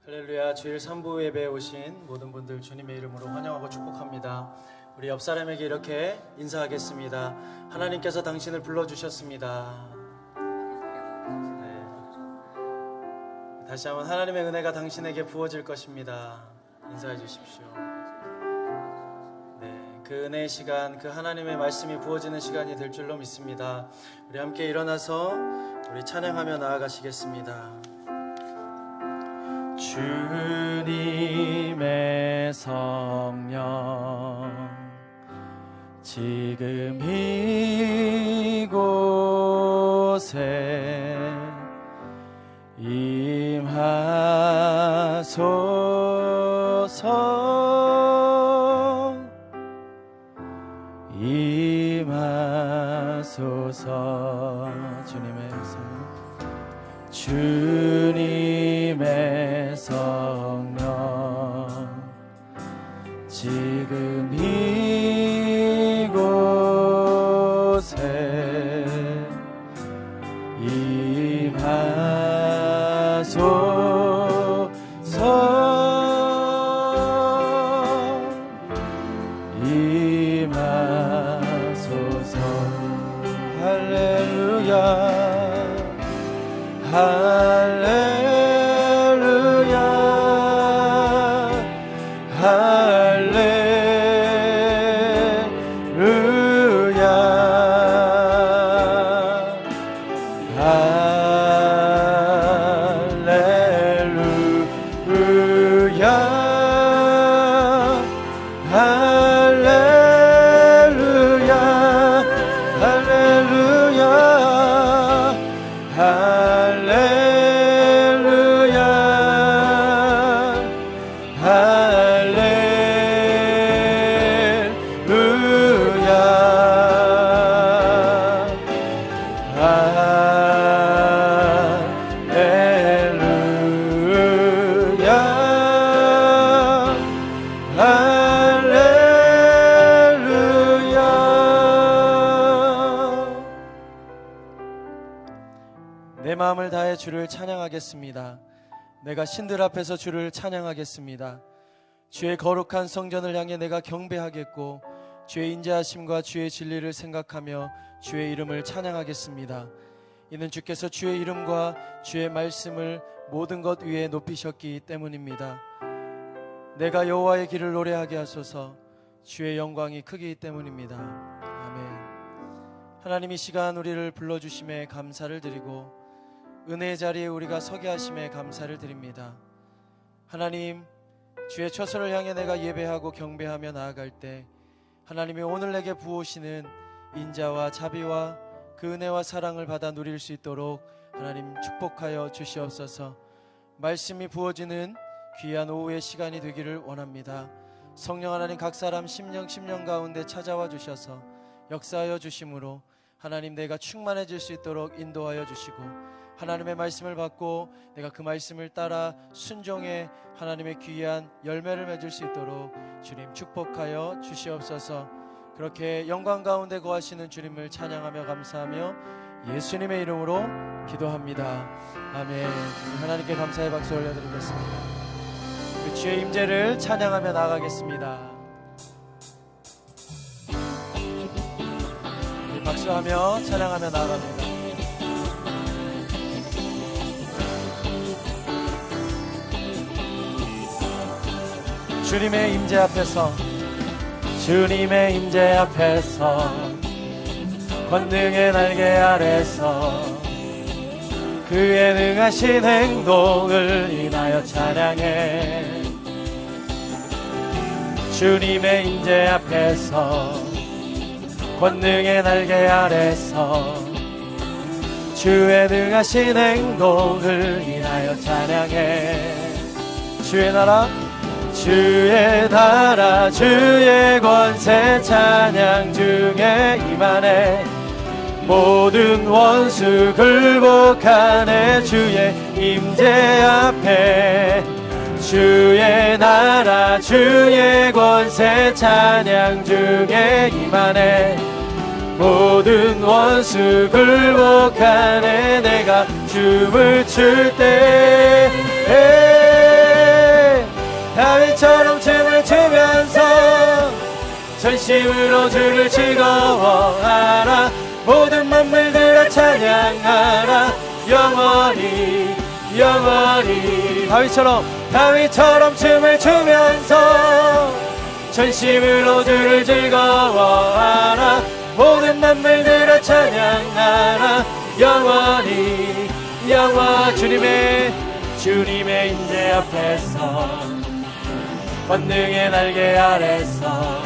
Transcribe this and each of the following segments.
할렐루야. 주일 3부 예배에 오신 모든 분들 주님의 이름으로 환영하고 축복합니다. 우리 옆 사람에게 이렇게 인사하겠습니다. 하나님께서 당신을 불러주셨습니다. 네. 다시 한번 하나님의 은혜가 당신에게 부어질 것입니다. 인사해 주십시오. 네, 그 은혜의 시간, 그 하나님의 말씀이 부어지는 시간이 될 줄로 믿습니다. 우리 함께 일어나서 우리 찬양하며 나아가시겠습니다. 주님의 성령 지금 이곳에 임하소서 임하소서. 주님의 성령 지금 이곳에 임하소서. 할렐루야 할렐루야 할렐루야 할렐루야 할렐루야 내 마음을 다해 주를 찬양하겠습니다. 내가 신들 앞에서 주를 찬양하겠습니다. 주의 거룩한 성전을 향해 내가 경배하겠고 주의 인자하심과 주의 진리를 생각하며 주의 이름을 찬양하겠습니다. 이는 주께서 주의 이름과 주의 말씀을 모든 것 위에 높이셨기 때문입니다. 내가 여호와의 길을 노래하게 하소서. 주의 영광이 크기 때문입니다. 아멘. 하나님, 이 시간 우리를 불러주심에 감사를 드리고 은혜의 자리에 우리가 서게 하심에 감사를 드립니다. 하나님, 주의 처소를 향해 내가 예배하고 경배하며 나아갈 때 하나님이 오늘 내게 부으시는 인자와 자비와 그 은혜와 사랑을 받아 누릴 수 있도록 하나님 축복하여 주시옵소서. 말씀이 부어지는 귀한 오후의 시간이 되기를 원합니다. 성령 하나님, 각 사람 심령 가운데 찾아와 주셔서 역사하여 주심으로 하나님, 내가 충만해질 수 있도록 인도하여 주시고 하나님의 말씀을 받고 내가 그 말씀을 따라 순종해 하나님의 귀한 열매를 맺을 수 있도록 주님 축복하여 주시옵소서. 그렇게 영광 가운데 거하시는 주님을 찬양하며 감사하며 예수님의 이름으로 기도합니다. 아멘. 하나님께 감사의 박수 올려드리겠습니다. 그 주의 임재를 찬양하며 나아가겠습니다. 박수하며 찬양하며 나아갑니다. 주님의 임재 앞에서, 주님의 임재 앞에서, 권능의 날개 아래서 그의 능하신 행동을 인하여 찬양해. 주님의 임재 앞에서, 권능의 날개 아래서 주의 능하신 행동을 인하여 찬양해. 주의 나라, 주의 나라, 주의 권세 찬양 중에 임하네. 모든 원수 굴복하네. 주의 임재 앞에 주의 나라 주의 권세 찬양 중에 임하네. 모든 원수 굴복하네. 내가 춤을 출 때 다윗처럼 춤을 추면서 전심으로 주를 즐거워하라. 모든 만물들아 찬양하라. 영원히 영원히. 다윗처럼 춤을 추면서 전심으로 주를 즐거워하라. 모든 만물들아 찬양하라. 영원히 영원. 주님의 임재 앞에서 권능의 날개 아래서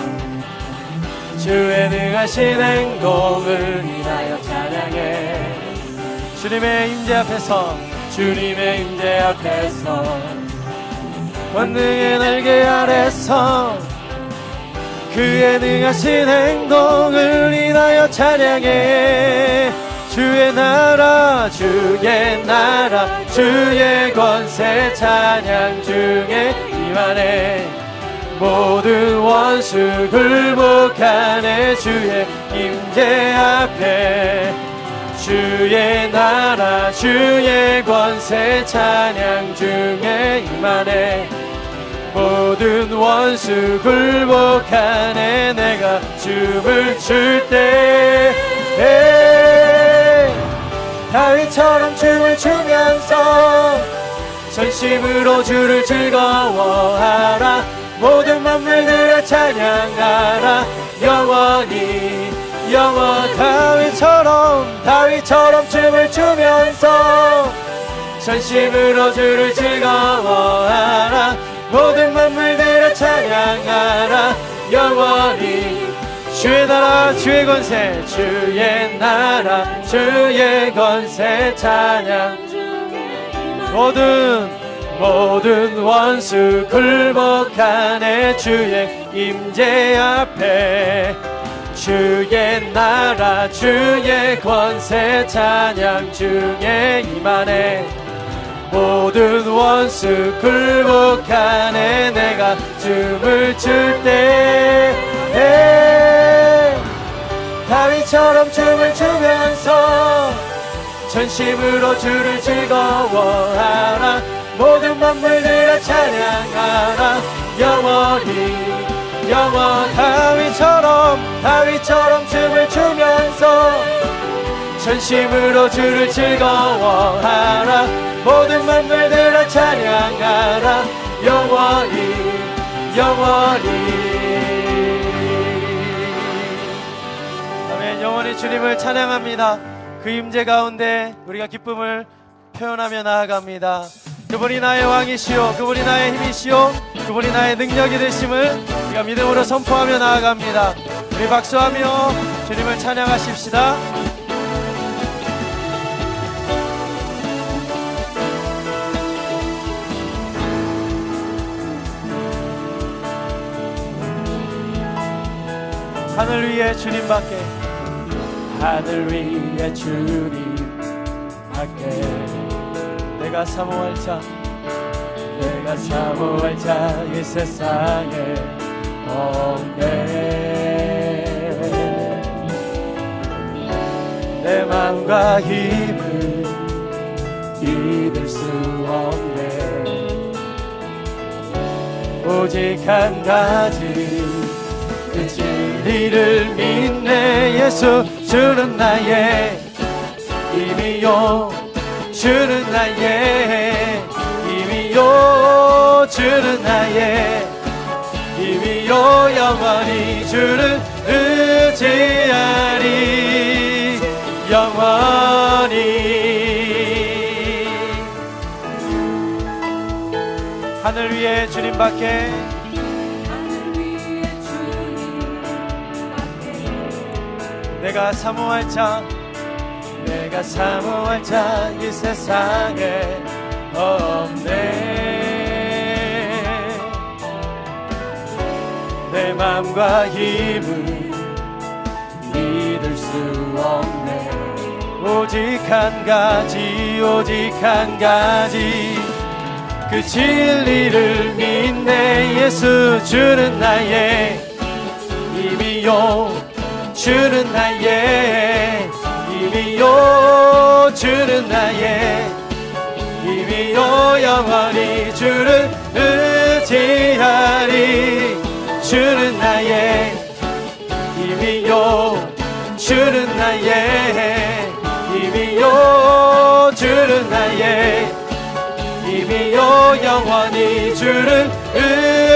주의 능하신 행동을 인하여 찬양해. 주님의 임재 앞에서 권능의 날개 아래서 그의 능하신 행동을 인하여 찬양해. 주의 나라 주의 권세 찬양 중에 임하네. 모든 원수 굴복하네. 주의 임재 앞에 주의 나라 주의 권세 찬양 중에 임하네. 모든 원수 굴복하네. 내가 춤을 출 때 다윗처럼 춤을 추면서 전심으로 주를 즐거워하라. 모든 만물들아 찬양하라. 영원히 영원. 다윗처럼 춤을 추면서 전심으로 주를 즐거워하라. 모든 만물들아 찬양하라. 영원히. 주의 나라 주의 권세 찬양. 모든 원수 굴복하네. 주의 임재 앞에 주의 나라 주의 권세 찬양 중에 임하네. 모든 원수 굴복하네. 내가 춤을 출 때 다윗처럼 춤을 추면서 전심으로 주를 즐거워하라. 모든 만물들아 찬양하라. 영원히 영원. 다윗처럼 춤을 추면서 전심으로 주를 즐거워하라. 모든 만물들아 찬양하라. 영원히 영원히. 아멘. 영원히 주님을 찬양합니다. 그 임재 가운데 우리가 기쁨을 표현하며 나아갑니다. 그분이 나의 왕이시오, 그분이 나의 힘이시오, 그분이 나의 능력이 되심을 우리가 믿음으로 선포하며 나아갑니다. 우리 박수하며 주님을 찬양하십시다. 하늘 위에 주님밖에, 하늘 위에 주님밖에 내가 사모할 자 이 세상에 없네. 내 맘과 힘을 믿을 수 없네. 오직 한 가지 그 진리를 믿네. 예수 주는 나의 힘이요, 주는 나의 힘이요, 주는 나의 힘이요. 영원히 주를 의지하리. 영원히. 하늘 위에 주님밖에, 내가 사모할 자 이 세상에 없네. 내 맘과 힘을 믿을 수 없네. 오직 한 가지 그 진리를 믿네. 예수 주는 나의 힘이요, 주는 나의 힘이요, 주는 나의 힘이요. 영원히 주를 의지하 영원히 주를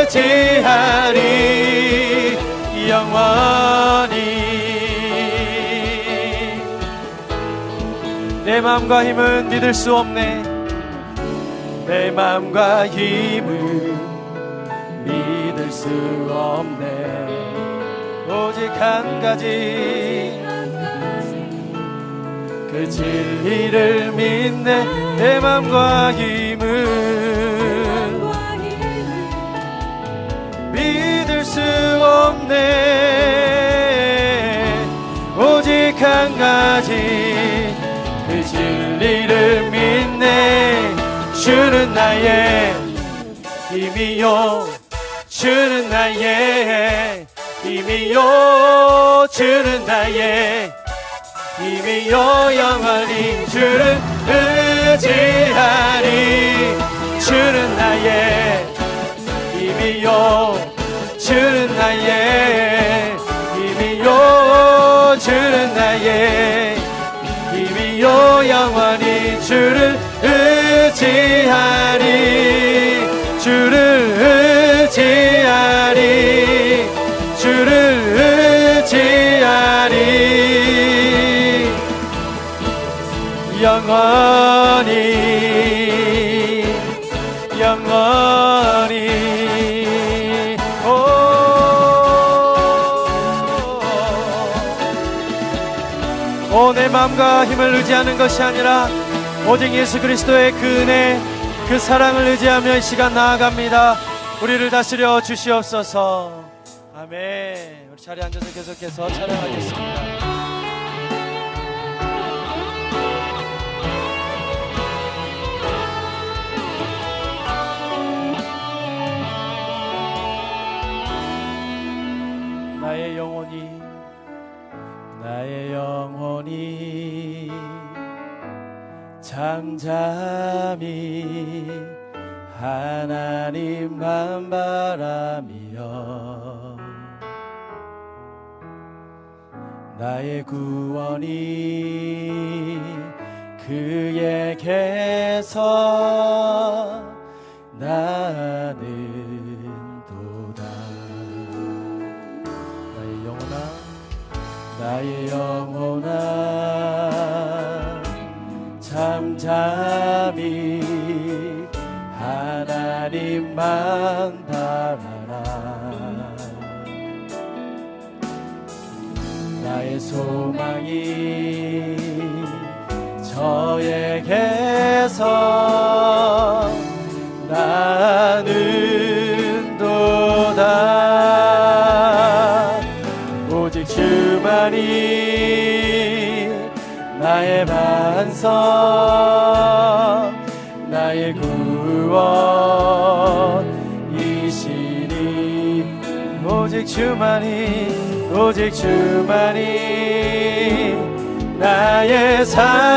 의지하리 영원히. 내 마음과 힘은 믿을 수 없네. 내 마음과 힘은 믿을 수 없네. 오직 한 가지 그 진리를 믿네. 내 마음과 힘은 믿을 수 없네. 오직 한 가지 그 진리를 믿네. 주는 나의 힘이요 주는 나의 힘이요 주는 나의 힘이요 영원히 주를 의지하리. 주는 나의 힘이요 주는 나의 힘이요 주는 나의 힘이요 영원히 주를 의지하리. 주를 의지하리. 주를 의지하리 영원히 영원히. 오, 내 마음과 힘을 의지하는 것이 아니라 오직 예수 그리스도의 그 은혜 그 사랑을 의지하며 이 시간 나아갑니다. 우리를 다스려 주시옵소서. 아멘. 우리 자리에 앉아서 계속해서 찬양하겠습니다. 나의 영혼이 잠잠히 하나님만 바라며 나의 구원이 그에게서 나는 도다. 나의 영혼아 잠잠히 하나님만 바라라. 나의 소망이 저에게서 나는 도다. 오직 주만이 나의 반석 나의 구원이시니. 오직 주만이 나의 산석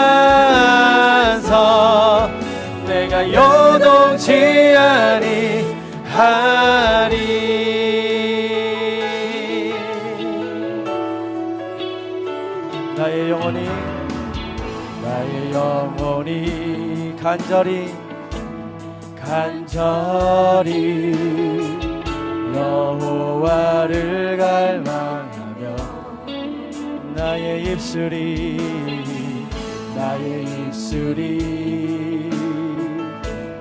내가 요동치 아니하리. 나의 영혼이 간절히 여호와를 갈망하며 나의 입술이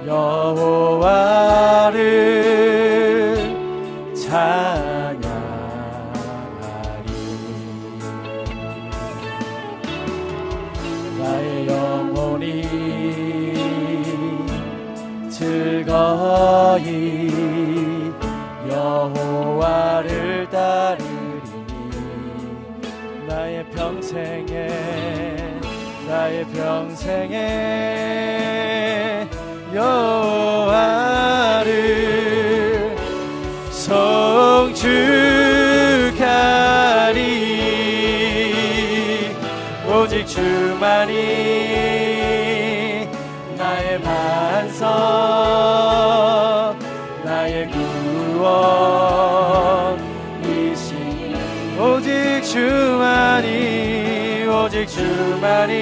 여호와를 찬양하리. 나의 영혼이 즐거이 여호와를 따르리니. 나의 평생에 여호와를 송축하리. 오직 주만이 나의 반석 나의 구원이시니. 오직 주만이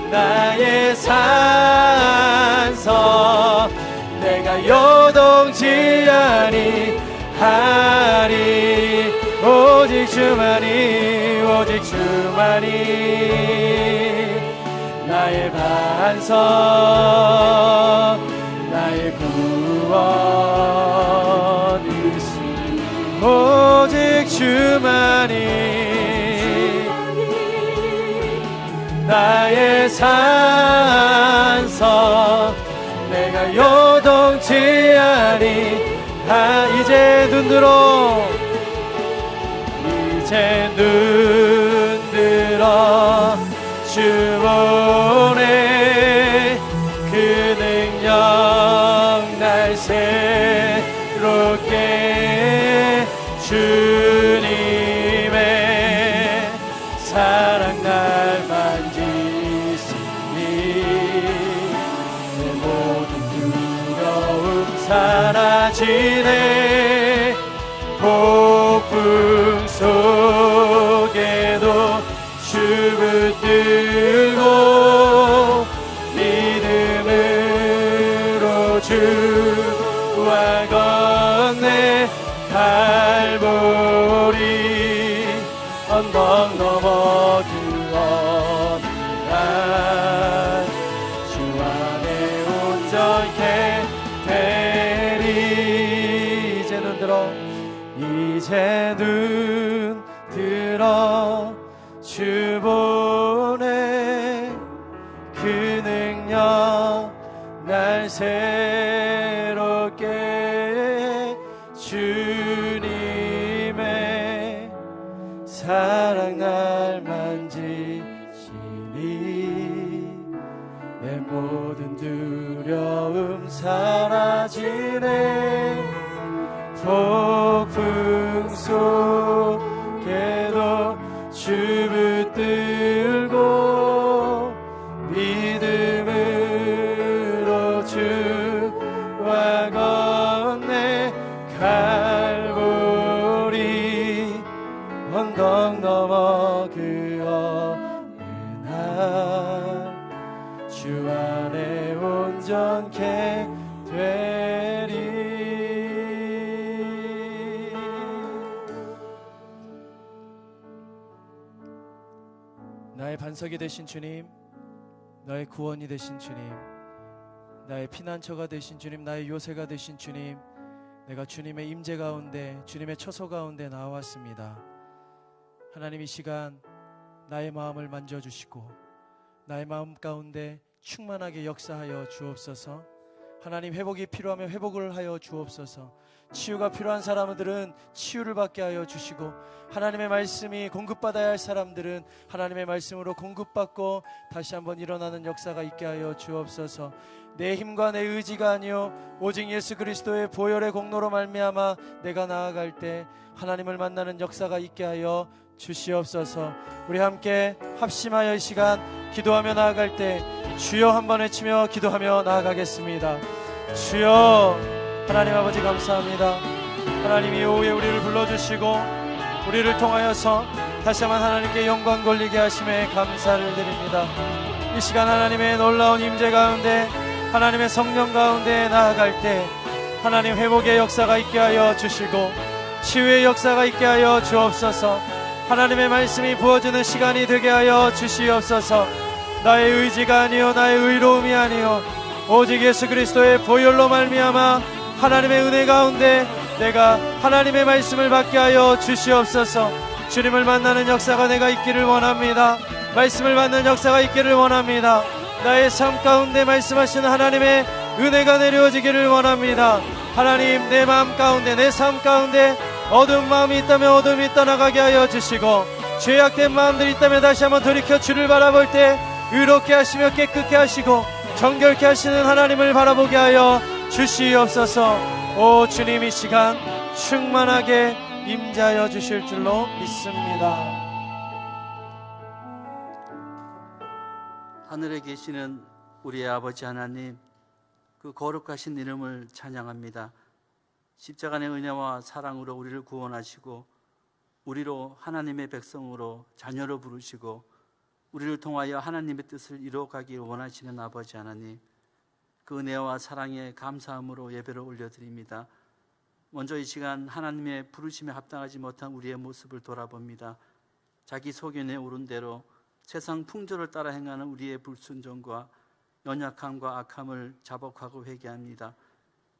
나의 산석 내가 요동치 아니하리. 오직 주만이 오직 주만이 나의 반석 나의 구원이시니 오직 주만이 나의 산성 내가 요동치 아니하. 이제 눈들어 이제 눈들어 주 보네. 그 능력 날 새롭게 주님의 사랑 날 만지시니 내 모든 두려움 사라지네. 폭풍 속에도 주 붙들고 믿음으로 주와 건네 갈보리 언덕 넘어 그 어느 날 주 안에 온전케 되리. 이제 눈 들어 이제 눈 들어 주 보네. 그 능력 날 새롭게 주님의 사랑 날 만지시니 내 모든 두려움 사라지네. 폭풍 속에도 주 붙들고 믿음으로 주와 건네 갈보리 언덕 넘어 그 어느 날 주 안에 온전케 되리. 나의 반석이 되신 주님, 나의 구원이 되신 주님, 나의 피난처가 되신 주님, 나의 요새가 되신 주님, 내가 주님의 임재 가운데 주님의 처소 가운데 나왔습니다. 하나님, 이 시간 나의 마음을 만져주시고 나의 마음 가운데 충만하게 역사하여 주옵소서. 하나님, 회복이 필요하면 회복을 하여 주옵소서. 치유가 필요한 사람들은 치유를 받게 하여 주시고, 하나님의 말씀이 공급받아야 할 사람들은 하나님의 말씀으로 공급받고 다시 한번 일어나는 역사가 있게 하여 주옵소서. 내 힘과 내 의지가 아니요 오직 예수 그리스도의 보혈의 공로로 말미암아 내가 나아갈 때 하나님을 만나는 역사가 있게 하여 주시옵소서. 우리 함께 합심하여 이 시간 기도하며 나아갈 때 주여 한번 외치며 기도하며 나아가겠습니다. 주여. 하나님 아버지, 감사합니다. 하나님이 오후에 우리를 불러주시고 우리를 통하여서 다시 한번 하나님께 영광 돌리게 하심에 감사를 드립니다. 이 시간 하나님의 놀라운 임재 가운데 하나님의 성령 가운데 나아갈 때 하나님 회복의 역사가 있게 하여 주시고 치유의 역사가 있게 하여 주옵소서. 하나님의 말씀이 부어지는 시간이 되게 하여 주시옵소서. 나의 의지가 아니요 나의 의로움이 아니요 오직 예수 그리스도의 보혈로 말미암아 하나님의 은혜 가운데 내가 하나님의 말씀을 받게 하여 주시옵소서. 주님을 만나는 역사가 내가 있기를 원합니다. 말씀을 받는 역사가 있기를 원합니다. 나의 삶 가운데 말씀하시는 하나님의 은혜가 내려지기를 원합니다. 하나님, 내 마음 가운데 내 삶 가운데 어두운 마음이 있다면 어둠이 떠나가게 하여 주시고, 죄악된 마음들이 있다면 다시 한번 돌이켜 주를 바라볼 때 의롭게 하시며 깨끗게 하시고 정결케 하시는 하나님을 바라보게 하여 주시옵소서. 오 주님, 이 시간 충만하게 임재하여 주실 줄로 믿습니다. 하늘에 계시는 우리의 아버지 하나님, 그 거룩하신 이름을 찬양합니다. 십자가의 은혜와 사랑으로 우리를 구원하시고 우리로 하나님의 백성으로 자녀로 부르시고 우리를 통하여 하나님의 뜻을 이루어가기 원하시는 아버지 하나님, 그 은혜와 사랑에 감사함으로 예배를 올려드립니다. 먼저 이 시간 하나님의 부르심에 합당하지 못한 우리의 모습을 돌아봅니다. 자기 소견에 오른 대로 세상 풍조를 따라 행하는 우리의 불순종과 연약함과 악함을 자복하고 회개합니다.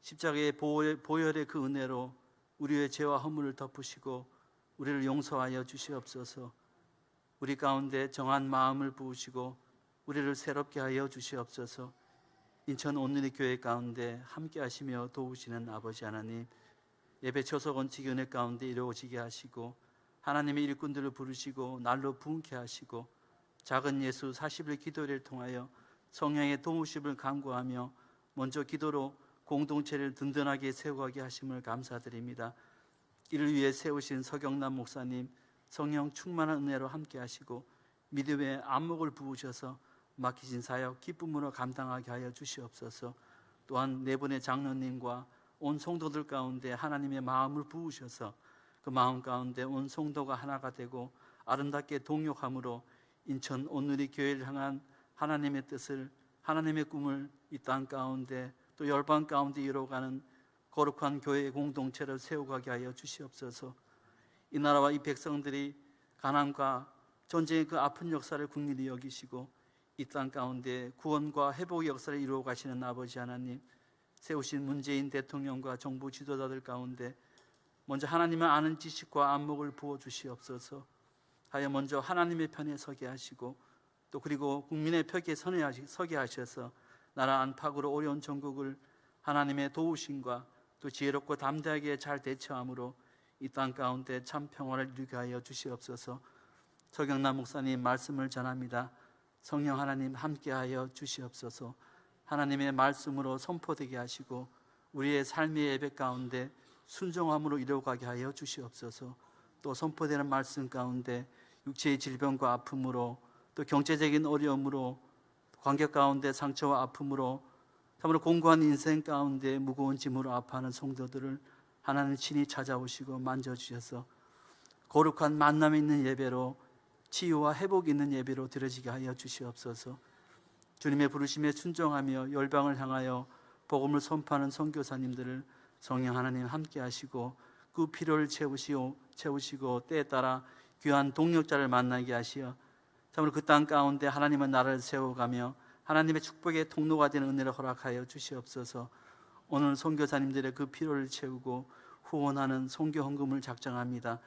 십자가의 보혈의 그 은혜로 우리의 죄와 허물을 덮으시고 우리를 용서하여 주시옵소서. 우리 가운데 정한 마음을 부으시고 우리를 새롭게 하여 주시옵소서. 인천 온누리 교회 가운데 함께 하시며 도우시는 아버지 하나님, 예배 초석 원칙 은혜 가운데 이루어지게 하시고 하나님의 일꾼들을 부르시고 날로 부흥케 하시고 작은 예수 40일 기도를 통하여 성령의 도우심을 간구하며 먼저 기도로 공동체를 든든하게 세워가게 하심을 감사드립니다. 이를 위해 세우신 서경남 목사님, 성령 충만한 은혜로 함께 하시고 믿음의 안목을 부으셔서 맡기신 사역 기쁨으로 감당하게 하여 주시옵소서. 또한 네 분의 장로님과 온 성도들 가운데 하나님의 마음을 부으셔서 그 마음 가운데 온 성도가 하나가 되고 아름답게 동역함으로 인천 온누리 교회를 향한 하나님의 뜻을, 하나님의 꿈을 이 땅 가운데 또 열방 가운데 이루어가는 거룩한 교회의 공동체를 세워가게 하여 주시옵소서. 이 나라와 이 백성들이 가난과 전쟁의 그 아픈 역사를 국민이 여기시고 이 땅 가운데 구원과 회복의 역사를 이루어 가시는 아버지 하나님, 세우신 문재인 대통령과 정부 지도자들 가운데 먼저 하나님을 아는 지식과 안목을 부어 주시옵소서. 하여 먼저 하나님의 편에 서게 하시고 또 그리고 국민의 벽에 서게 하셔서 나라 안팎으로 어려운 전국을 하나님의 도우심과 또 지혜롭고 담대하게 잘 대처함으로 이 땅 가운데 참 평화를 이루게 하여 주시옵소서. 서경남 목사님 말씀을 전합니다. 성령 하나님 함께하여 주시옵소서. 하나님의 말씀으로 선포되게 하시고 우리의 삶의 예배 가운데 순종함으로 이루어가게 하여 주시옵소서. 또 선포되는 말씀 가운데 육체의 질병과 아픔으로 또 경제적인 어려움으로 관계 가운데 상처와 아픔으로 참으로 공고한 인생 가운데 무거운 짐으로 아파하는 성도들을 하나님 친히 찾아오시고 만져주셔서 거룩한 만남이 있는 예배로 치유와 회복이 있는 예배로 드려지게 하여 주시옵소서. 주님의 부르심에 순종하며 열방을 향하여 복음을 선포하는 선교사님들을 성령 하나님 함께 하시고 그 필요를 채우시고 때에 따라 귀한 동력자를 만나게 하시어 참으로 그 땅 가운데 하나님의 나라를 세워가며 하나님의 축복의 통로가 되는 은혜를 허락하여 주시옵소서. 오늘 선교사님들의 그 필요를 채우고 후원하는 선교 헌금을 작정합니다.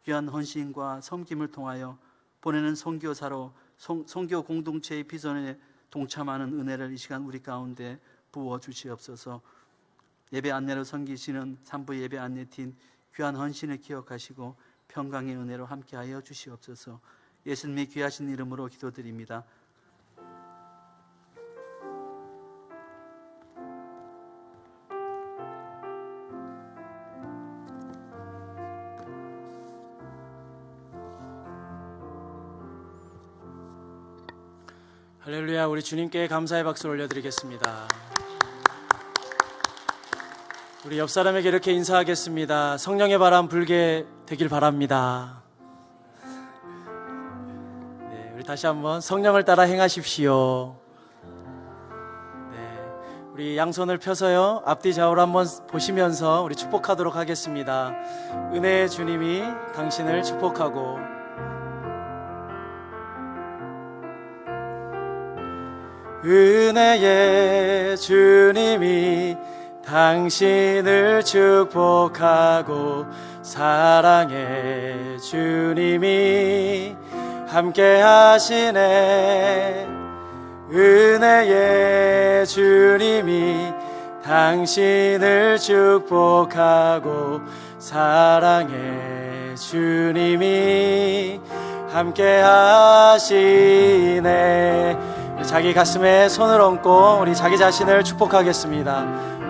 귀한 헌신과 섬김을 통하여 보내는 선교사로 선교 공동체의 비전에 동참하는 은혜를 이 시간 우리 가운데 부어 주시옵소서. 예배 안내로 섬기시는 산부 예배 안내팀 귀한 헌신을 기억하시고 평강의 은혜로 함께하여 주시옵소서. 예수님의 귀하신 이름으로 기도드립니다. 할렐루야. 우리 주님께 감사의 박수를 올려드리겠습니다. 우리 옆 사람에게 이렇게 인사하겠습니다. 성령의 바람 불게 되길 바랍니다. 네, 우리 다시 한번 성령을 따라 행하십시오. 네, 우리 양손을 펴서요 앞뒤 좌우로 한번 보시면서 우리 축복하도록 하겠습니다. 은혜의 주님이 당신을 축복하고 은혜의 주님이 당신을 축복하고 사랑의 주님이 함께 하시네. 은혜의 주님이 당신을 축복하고 사랑의 주님이 함께 하시네. 자기 가슴에 손을 얹고 우리 자기 자신을 축복하겠습니다.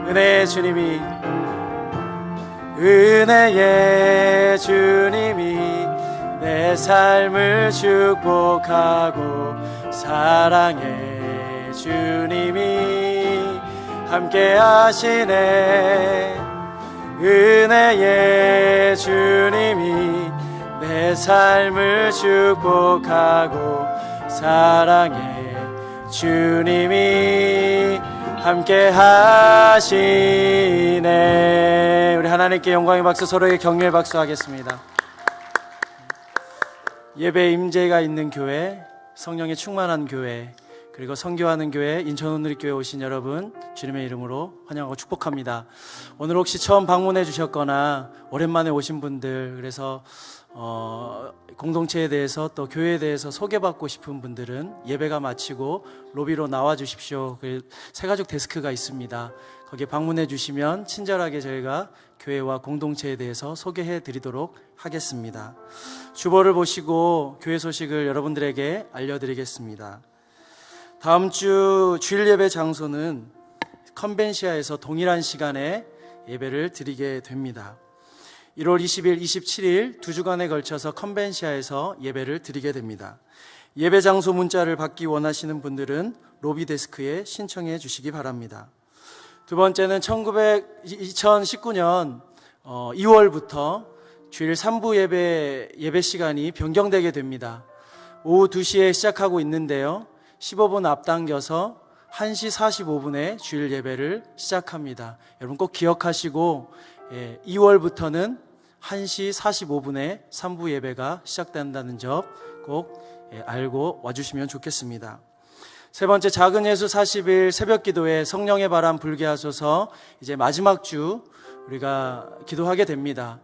은혜의 주님이 내 삶을 축복하고 사랑의 주님이 함께 하시네. 은혜의 주님이 내 삶을 축복하고 사랑의 주님이 함께 하시네. 우리 하나님께 영광의 박수, 서로에게 격려의 박수 하겠습니다. 예배 임재가 있는 교회, 성령의 충만한 교회, 그리고 선교하는 교회, 인천 온누리교회 오신 여러분 주님의 이름으로 환영하고 축복합니다. 오늘 혹시 처음 방문해 주셨거나 오랜만에 오신 분들, 그래서 공동체에 대해서 또 교회에 대해서 소개받고 싶은 분들은 예배가 마치고 로비로 나와 주십시오. 새가족 데스크가 있습니다. 거기에 방문해 주시면 친절하게 저희가 교회와 공동체에 대해서 소개해 드리도록 하겠습니다. 주보를 보시고 교회 소식을 여러분들에게 알려드리겠습니다. 다음 주 주일 예배 장소는 컨벤시아에서 동일한 시간에 예배를 드리게 됩니다. 1월 20일, 27일 두 주간에 걸쳐서 컨벤시아에서 예배를 드리게 됩니다. 예배 장소 문자를 받기 원하시는 분들은 로비 데스크에 신청해 주시기 바랍니다. 두 번째는 2019년 2월부터 주일 3부 예배 시간이 변경되게 됩니다. 오후 2시에 시작하고 있는데요. 15분 앞당겨서 1시 45분에 주일 예배를 시작합니다. 여러분 꼭 기억하시고 2월부터는 1시 45분에 3부 예배가 시작된다는 점 꼭 알고 와주시면 좋겠습니다. 세 번째, 작은 예수 40일 새벽 기도에 성령의 바람 불게 하소서, 이제 마지막 주 우리가 기도하게 됩니다.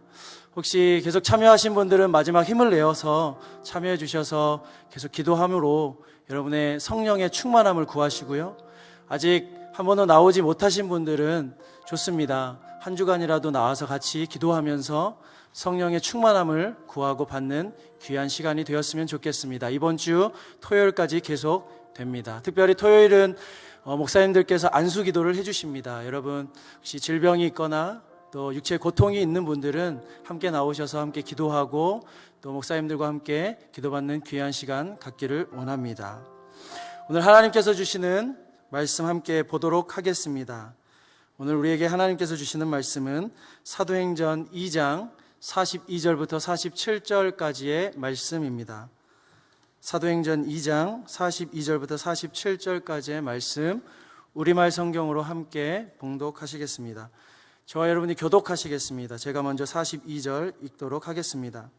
혹시 계속 참여하신 분들은 마지막 힘을 내어서 참여해 주셔서 계속 기도함으로 여러분의 성령의 충만함을 구하시고요. 아직 한 번도 나오지 못하신 분들은 좋습니다. 한 주간이라도 나와서 같이 기도하면서 성령의 충만함을 구하고 받는 귀한 시간이 되었으면 좋겠습니다. 이번 주 토요일까지 계속 됩니다. 특별히 토요일은 목사님들께서 안수 기도를 해주십니다. 여러분 혹시 질병이 있거나 또 육체 고통이 있는 분들은 함께 나오셔서 함께 기도하고 또 목사님들과 함께 기도받는 귀한 시간 갖기를 원합니다. 오늘 하나님께서 주시는 말씀 함께 보도록 하겠습니다. 오늘 우리에게 하나님께서 주시는 말씀은 사도행전 2장 42절부터 47절까지의 말씀입니다. 사도행전 2장 42절부터 47절까지의 말씀, 우리말 성경으로 함께 봉독하시겠습니다. 저와 여러분이 교독하시겠습니다. 제가 먼저 42절 읽도록 하겠습니다.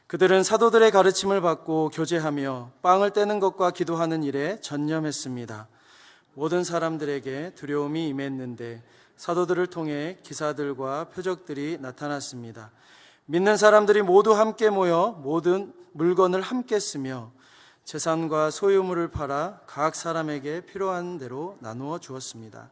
그들은 사도들의 가르침을 받고 교제하며 빵을 떼는 것과 기도하는 일에 전념했습니다. 모든 사람들에게 두려움이 임했는데 사도들을 통해 기사들과 표적들이 나타났습니다. 믿는 사람들이 모두 함께 모여 모든 물건을 함께 쓰며 재산과 소유물을 팔아 각 사람에게 필요한 대로 나누어 주었습니다.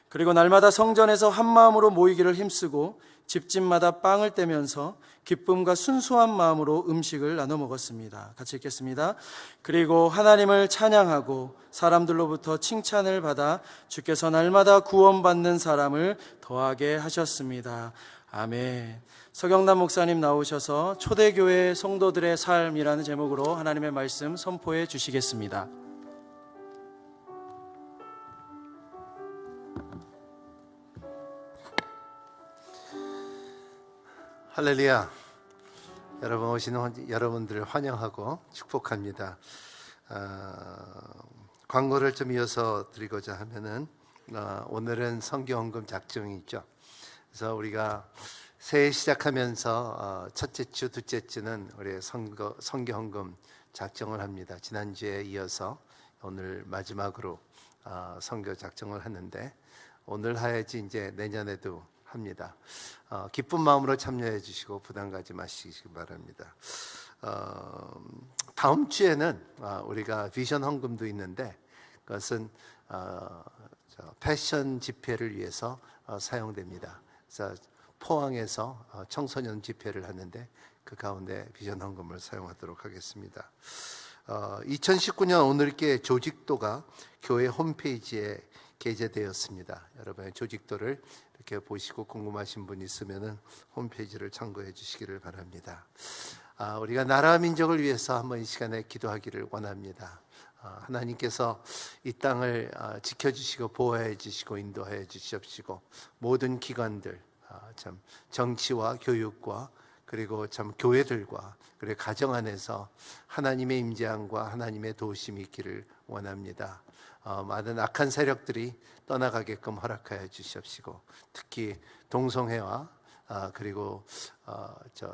그리고 날마다 성전에서 한 마음으로 모이기를 힘쓰고 집집마다 빵을 떼면서 기쁨과 순수한 마음으로 음식을 나눠 먹었습니다. 같이 읽겠습니다. 그리고 하나님을 찬양하고 사람들로부터 칭찬을 받아 주께서 날마다 구원받는 사람을 더하게 하셨습니다. 아멘. 서경남 목사님 나오셔서 초대교회 성도들의 삶이라는 제목으로 하나님의 말씀 선포해 주시겠습니다. 할렐루야. 여러분 오시는 여러분들을 환영하고 축복합니다. 광고를 좀 이어서 드리고자 하면은 오늘은 성경헌금 작정이 있죠. 그래서 우리가 새해 시작하면서 첫째 주, 둘째 주는 우리 성경헌금 작정을 합니다. 지난주에 이어서 오늘 마지막으로 성경 작정을 하는데 오늘 하야지 이제 내년에도 합니다. 기쁜 마음으로 참여해 주시고 부담 가지 마시기 바랍니다. 다음 주에는 우리가 비전 헌금도 있는데 그것은 패션 집회를 위해서 사용됩니다. 그래서 포항에서 청소년 집회를 하는데 그 가운데 비전 헌금을 사용하도록 하겠습니다. 2019년 오늘께 조직도가 교회 홈페이지에 게재되었습니다. 여러분의 조직도를 이렇게 보시고 궁금하신 분 있으면 홈페이지를 참고해 주시기를 바랍니다. 우리가 나라 민족을 위해서 한번 이 시간에 기도하기를 원합니다. 하나님께서 이 땅을 지켜주시고 보호해 주시고 인도해 주시옵시고 모든 기관들 참 정치와 교육과 그리고 참 교회들과 그리고 가정 안에서 하나님의 임재함과 하나님의 도우심이 있기를 원합니다. 많은 악한 세력들이 떠나가게끔 허락하여 주시옵시고, 특히 동성애와 그리고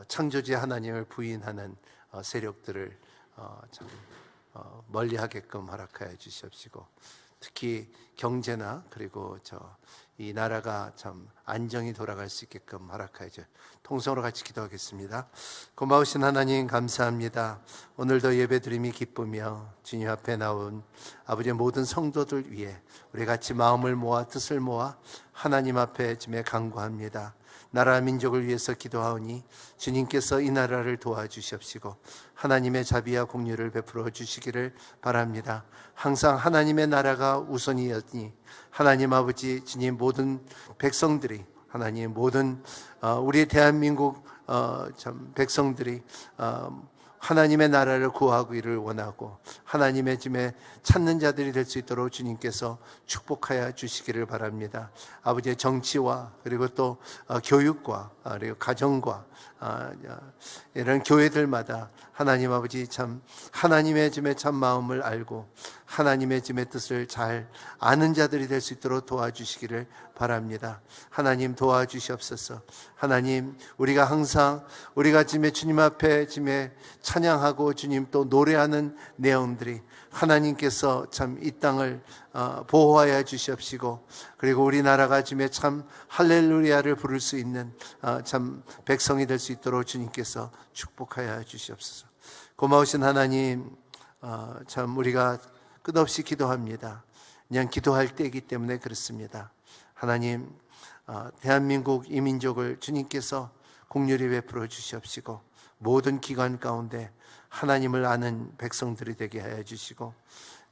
창조주 하나님을 부인하는 세력들을 참 멀리하게끔 허락하여 주시옵시고, 특히 경제나 그리고 이 나라가 참 안정이 돌아갈 수 있게끔 허락하여 주시옵시고, 통성으로 같이 기도하겠습니다. 고마우신 하나님 감사합니다. 오늘도 예배드림이 기쁘며 주님 앞에 나온 아버지의 모든 성도들 위해 우리 같이 마음을 모아 뜻을 모아 하나님 앞에 지매 간구합니다. 나라 민족을 위해서 기도하오니 주님께서 이 나라를 도와주시옵시고 하나님의 자비와 공유를 베풀어 주시기를 바랍니다. 항상 하나님의 나라가 우선이었니 하나님 아버지 주님 모든 백성들이 하나님 모든 우리 대한민국 참 백성들이 하나님의 나라를 구하기를 원하고 하나님의 짐에 찾는 자들이 될 수 있도록 주님께서 축복하여 주시기를 바랍니다. 아버지의 정치와 그리고 또 교육과 그리고 가정과 이런 교회들마다 하나님 아버지 참 하나님의 짐에 참 마음을 알고 하나님의 짐의 뜻을 잘 아는 자들이 될 수 있도록 도와주시기를 바랍니다. 하나님 도와주시옵소서. 하나님 우리가 항상 우리가 짐에 주님 앞에 짐에 찬양하고 주님 또 노래하는 내용들이 하나님께서 참 이 땅을 보호하여 주시옵시고 그리고 우리나라가 짐에 참 할렐루야를 부를 수 있는 참 백성이 될 수 있도록 주님께서 축복하여 주시옵소서. 고마우신 하나님 참 우리가 끝없이 기도합니다. 그냥 기도할 때이기 때문에 그렇습니다. 하나님 대한민국 이민족을 주님께서 공률히 베풀어 주시옵시고 모든 기관 가운데 하나님을 아는 백성들이 되게 하여 주시고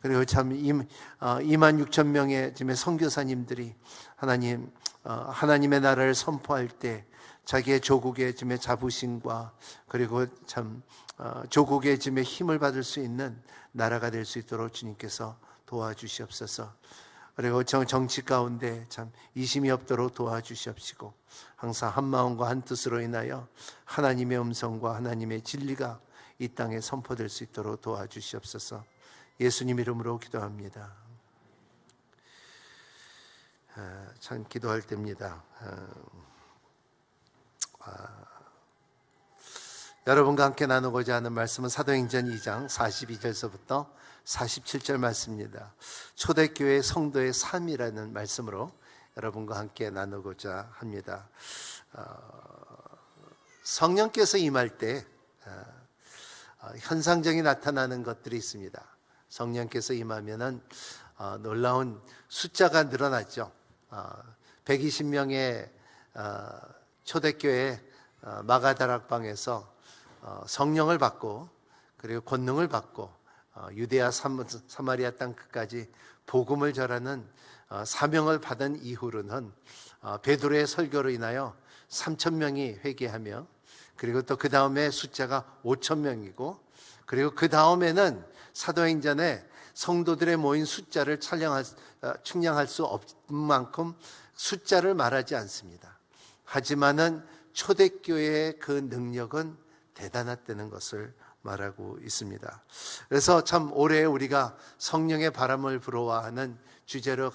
그리고 참 2만 6천 명의 지금 선교사님들이 하나님 하나님의 나라를 선포할 때 자기의 조국의 지금 자부심과 그리고 참 조국의 지금 힘을 받을 수 있는 나라가 될 수 있도록 주님께서 도와주시옵소서. 그리고 정치 가운데 참 이심이 없도록 도와주시옵시고 항상 한 마음과 한 뜻으로 인하여 하나님의 음성과 하나님의 진리가 이 땅에 선포될 수 있도록 도와주시옵소서. 예수님 이름으로 기도합니다. 참 기도할 때입니다. 여러분과 함께 나누고자 하는 말씀은 사도행전 2장 42절서부터 47절 말씀입니다. 초대교회 성도의 삶이라는 말씀으로 여러분과 함께 나누고자 합니다. 성령께서 임할 때 현상적이 나타나는 것들이 있습니다. 성령께서 임하면은 놀라운 숫자가 늘어났죠. 120명의 초대교회 마가다락방에서 성령을 받고 그리고 권능을 받고 유대아 사마리아 땅 끝까지 복음을 전하는 사명을 받은 이후로는 베드로의 설교로 인하여 3,000명이 회개하며 그리고 또 그 다음에 숫자가 5,000명이고 그리고 그 다음에는 사도행전에 성도들의 모인 숫자를 측량할 수 없는 만큼 숫자를 말하지 않습니다. 하지만은 초대교회의 그 능력은 대단했다는 것을 말하고 있습니다. 그래서 참 올해 우리가 성령의 바람을 불어와 하는 주제로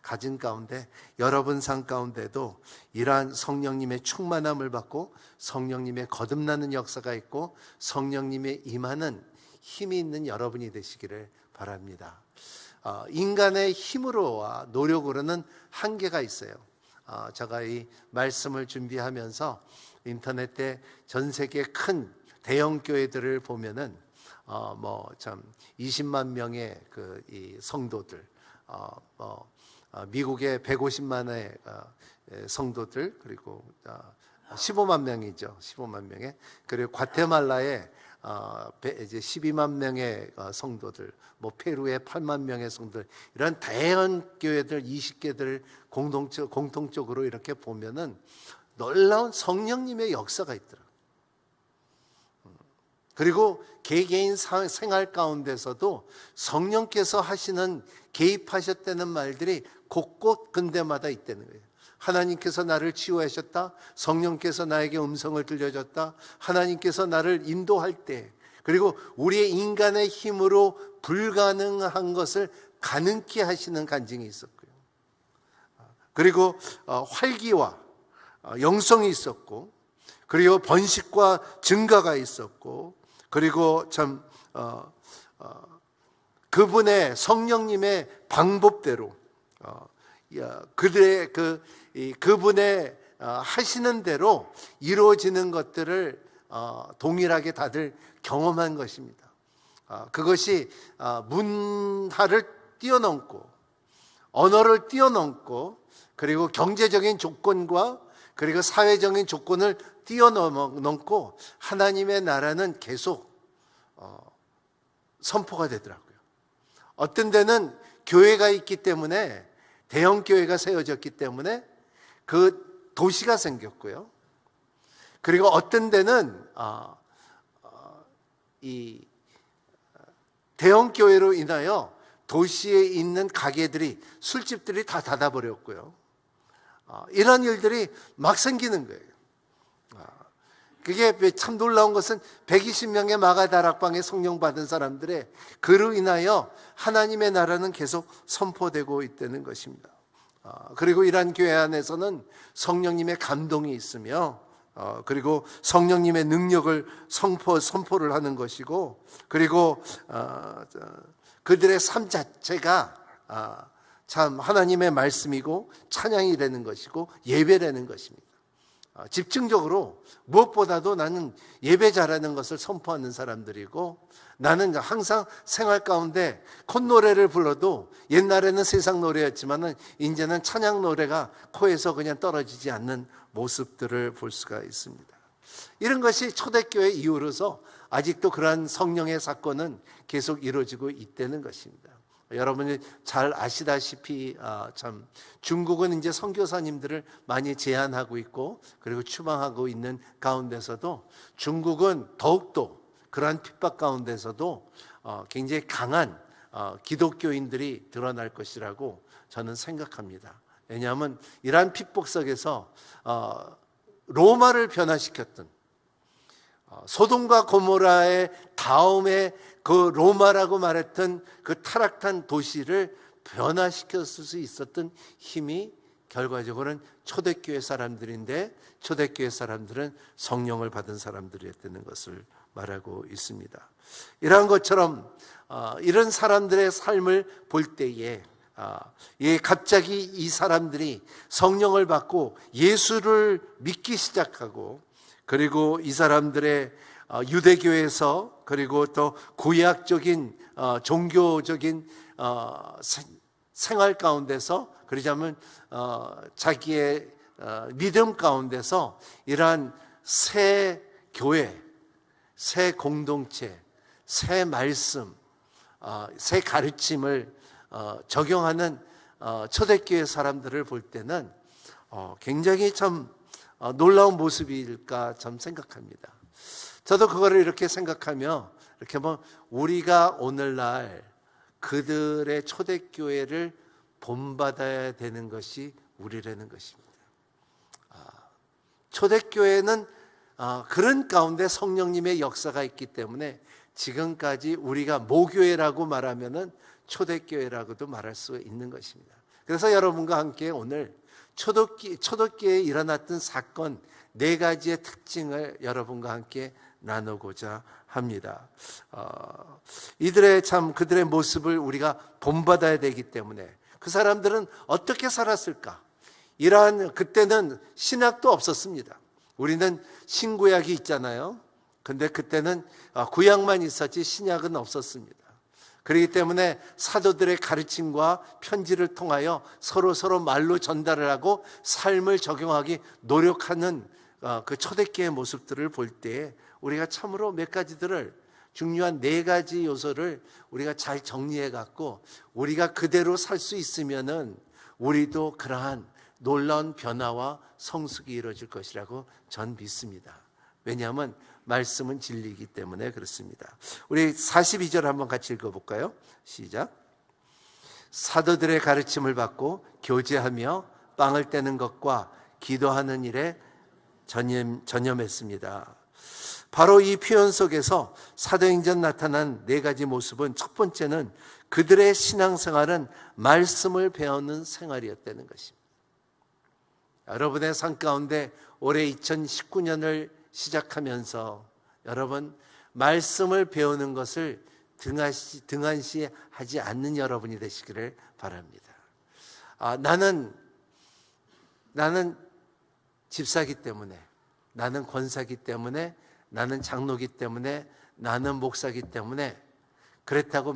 가진 가운데 여러분 삶 가운데도 이러한 성령님의 충만함을 받고 성령님의 거듭나는 역사가 있고 성령님의 임하는 힘이 있는 여러분이 되시기를 바랍니다. 인간의 힘으로와 노력으로는 한계가 있어요. 제가 이 말씀을 준비하면서 인터넷에 전 세계 큰 대형 교회들을 보면은 참 20만 명의 이 성도들, 미국의 150만의 성도들 그리고 15만 명이죠. 15만 명의 그리고 과테말라의 이제 12만 명의 성도들, 페루의 8만 명의 성도들 이런 대형 교회들 20개들 공통적으로 이렇게 보면은 놀라운 성령님의 역사가 있더라고요. 그리고 개개인 생활 가운데서도 성령께서 하시는 개입하셨다는 말들이 곳곳 근대마다 있다는 거예요. 하나님께서 나를 치유하셨다. 성령께서 나에게 음성을 들려줬다. 하나님께서 나를 인도할 때 그리고 우리의 인간의 힘으로 불가능한 것을 가능케 하시는 간증이 있었고요. 그리고 활기와 영성이 있었고, 그리고 번식과 증가가 있었고, 그리고 참 그분의 성령님의 방법대로 그분의 하시는 대로 이루어지는 것들을 동일하게 다들 경험한 것입니다. 그것이 문화를 뛰어넘고 언어를 뛰어넘고 그리고 경제적인 조건과 그리고 사회적인 조건을 뛰어넘고 하나님의 나라는 계속 선포가 되더라고요. 어떤 데는 교회가 있기 때문에, 대형 교회가 세워졌기 때문에 그 도시가 생겼고요. 그리고 어떤 데는 이 대형 교회로 인하여 도시에 있는 가게들이, 술집들이 다 닫아버렸고요. 이런 일들이 막 생기는 거예요. 그게 참 놀라운 것은 120명의 마가다락방에 성령 받은 사람들의 그로 인하여 하나님의 나라는 계속 선포되고 있다는 것입니다. 그리고 이러한 교회 안에서는 성령님의 감동이 있으며, 그리고 성령님의 능력을 선포를 하는 것이고, 그리고 그들의 삶 자체가 참 하나님의 말씀이고 찬양이 되는 것이고 예배라는 것입니다. 집중적으로 무엇보다도 나는 예배 잘하는 것을 선포하는 사람들이고, 나는 항상 생활 가운데 콧노래를 불러도 옛날에는 세상 노래였지만 이제는 찬양 노래가 코에서 그냥 떨어지지 않는 모습들을 볼 수가 있습니다. 이런 것이 초대교회 이후로서 아직도 그러한 성령의 사건은 계속 이루어지고 있다는 것입니다. 여러분이 잘 아시다시피 참 중국은 이제 선교사님들을 많이 제한하고 있고, 그리고 추방하고 있는 가운데서도 중국은 더욱더 그러한 핍박 가운데서도 굉장히 강한 기독교인들이 드러날 것이라고 저는 생각합니다. 왜냐하면 이러한 핍박 속에서 로마를 변화시켰던, 소돔과 고모라의 다음에 그 로마라고 말했던 그 타락한 도시를 변화시켰을 수 있었던 힘이 결과적으로는 초대교회 사람들인데, 초대교회 사람들은 성령을 받은 사람들이었다는 것을 말하고 있습니다. 이러한 것처럼 이런 사람들의 삶을 볼 때에 갑자기 이 사람들이 성령을 받고 예수를 믿기 시작하고, 그리고 이 사람들의 유대교에서, 그리고 또 구약적인 종교적인 생활 가운데서, 그러자면 자기의 믿음 가운데서 이러한 새 교회, 새 공동체, 새 말씀, 새 가르침을 적용하는 초대교회 사람들을 볼 때는 굉장히 참 놀라운 모습일까 참 생각합니다. 저도 그거를 이렇게 생각하며, 이렇게 우리가 오늘날 그들의 초대교회를 본받아야 되는 것이 우리라는 것입니다. 초대교회는 그런 가운데 성령님의 역사가 있기 때문에 지금까지 우리가 모교회라고 말하면은 초대교회라고도 말할 수 있는 것입니다. 그래서 여러분과 함께 오늘 초대교회에 일어났던 사건 4가지의 특징을 여러분과 함께 나누고자 합니다. 그들의 모습을 우리가 본받아야 되기 때문에, 그 사람들은 어떻게 살았을까? 그때는 신약도 없었습니다. 우리는 신구약이 있잖아요. 근데 그때는 구약만 있었지 신약은 없었습니다. 그렇기 때문에 사도들의 가르침과 편지를 통하여 서로 말로 전달을 하고 삶을 적용하기 노력하는 그 초대교회의 모습들을 볼 때, 우리가 참으로 몇 가지들을, 중요한 4가지 요소를 우리가 잘 정리해 갖고 우리가 그대로 살 수 있으면은 우리도 그러한 놀라운 변화와 성숙이 이루어질 것이라고 전 믿습니다. 왜냐하면 말씀은 진리이기 때문에 그렇습니다. 우리 42절 한번 같이 읽어볼까요? 시작. 사도들의 가르침을 받고 교제하며 빵을 떼는 것과 기도하는 일에 전념했습니다. 바로 이 표현 속에서 사도행전 나타난 4가지 모습은, 첫 번째는 그들의 신앙생활은 말씀을 배우는 생활이었다는 것입니다. 여러분의 삶 가운데 올해 2019년을 시작하면서 여러분 말씀을 배우는 것을 등한시하지 않는 여러분이 되시기를 바랍니다. 나는 집사기 때문에, 나는 권사기 때문에, 나는 장로기 때문에, 나는 목사기 때문에 그렇다고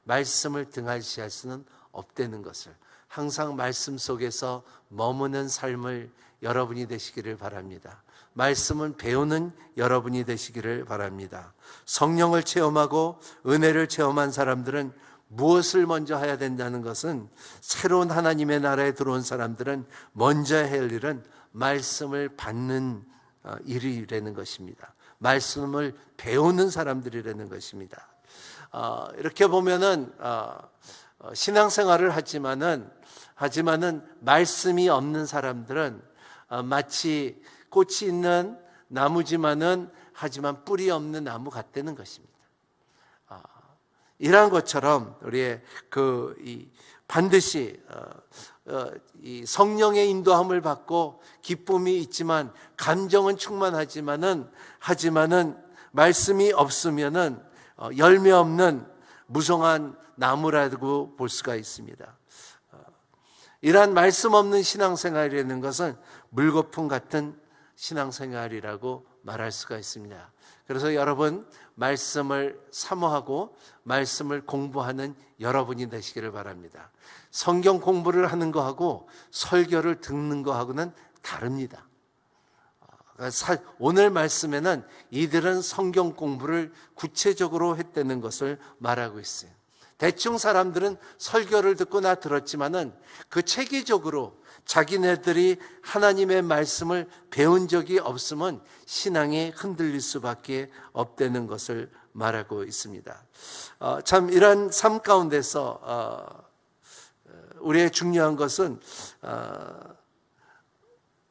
말씀을 등한시할 수는 없다는 것을, 항상 말씀 속에서 머무는 삶을 여러분이 되시기를 바랍니다. 말씀은 배우는 여러분이 되시기를 바랍니다. 성령을 체험하고 은혜를 체험한 사람들은 무엇을 먼저 해야 된다는 것은, 새로운 하나님의 나라에 들어온 사람들은 먼저 해야 할 일은 말씀을 받는 일이라는 것입니다. 말씀을 배우는 사람들이라는 것입니다. 이렇게 보면은 신앙생활을 하지만은 말씀이 없는 사람들은 마치 꽃이 있는 나무지만은 하지만 뿌리 없는 나무 같다는 것입니다. 이러한 것처럼 우리의 반드시 이 성령의 인도함을 받고 기쁨이 있지만, 감정은 충만하지만은 말씀이 없으면은 열매 없는 무성한 나무라고 볼 수가 있습니다. 이러한 말씀 없는 신앙생활이라는 것은 물거품 같은 신앙생활이라고 말할 수가 있습니다. 그래서 여러분, 말씀을 사모하고 말씀을 공부하는 여러분이 되시기를 바랍니다. 성경 공부를 하는 거하고 설교를 듣는 거하고는 다릅니다. 오늘 말씀에는 이들은 성경 공부를 구체적으로 했다는 것을 말하고 있어요. 대충 사람들은 설교를 듣고 나 들었지만은 그 체계적으로 자기네들이 하나님의 말씀을 배운 적이 없으면 신앙이 흔들릴 수밖에 없다는 것을 말하고 있습니다. 참 이러한 삶 가운데서 우리의 중요한 것은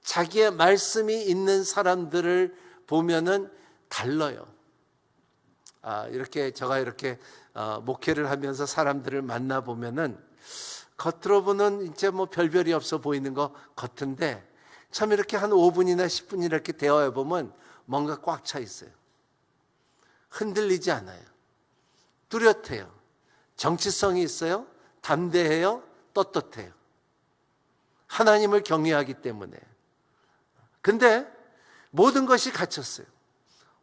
자기의 말씀이 있는 사람들을 보면은 달라요. 제가 이렇게 목회를 하면서 사람들을 만나 보면은 겉으로 보는 이제 뭐 별별이 없어 보이는 것 같은데, 참 이렇게 한 5분이나 10분 이렇게 대화해 보면 뭔가 꽉 차 있어요. 흔들리지 않아요. 뚜렷해요. 정치성이 있어요. 담대해요. 떳떳해요. 하나님을 경외하기 때문에. 근데 모든 것이 갖췄어요.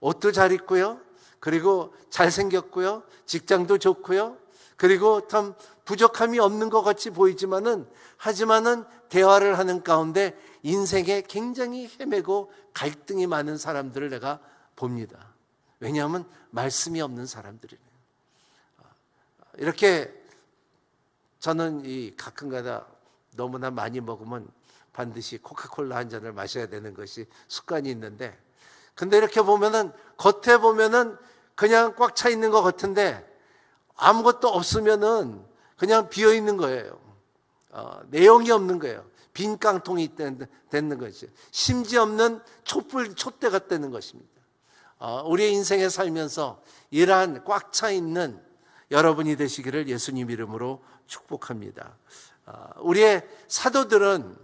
옷도 잘 입고요. 그리고 잘생겼고요. 직장도 좋고요. 그리고 참 부족함이 없는 것 같이 보이지만은, 하지만은 대화를 하는 가운데 인생에 굉장히 헤매고 갈등이 많은 사람들을 내가 봅니다. 왜냐하면 말씀이 없는 사람들이네요. 이렇게 저는 가끔가다 너무나 많이 먹으면 반드시 코카콜라 한 잔을 마셔야 되는 것이 습관이 있는데, 근데 이렇게 보면은 겉에 보면은 그냥 꽉 차 있는 것 같은데 아무것도 없으면은 그냥 비어 있는 거예요. 내용이 없는 거예요. 빈 깡통이 되는 것이죠. 심지 없는 촛대 같다는 것입니다. 우리의 인생에 살면서 이러한 꽉 차 있는 여러분이 되시기를 예수님 이름으로 축복합니다. 우리의 사도들은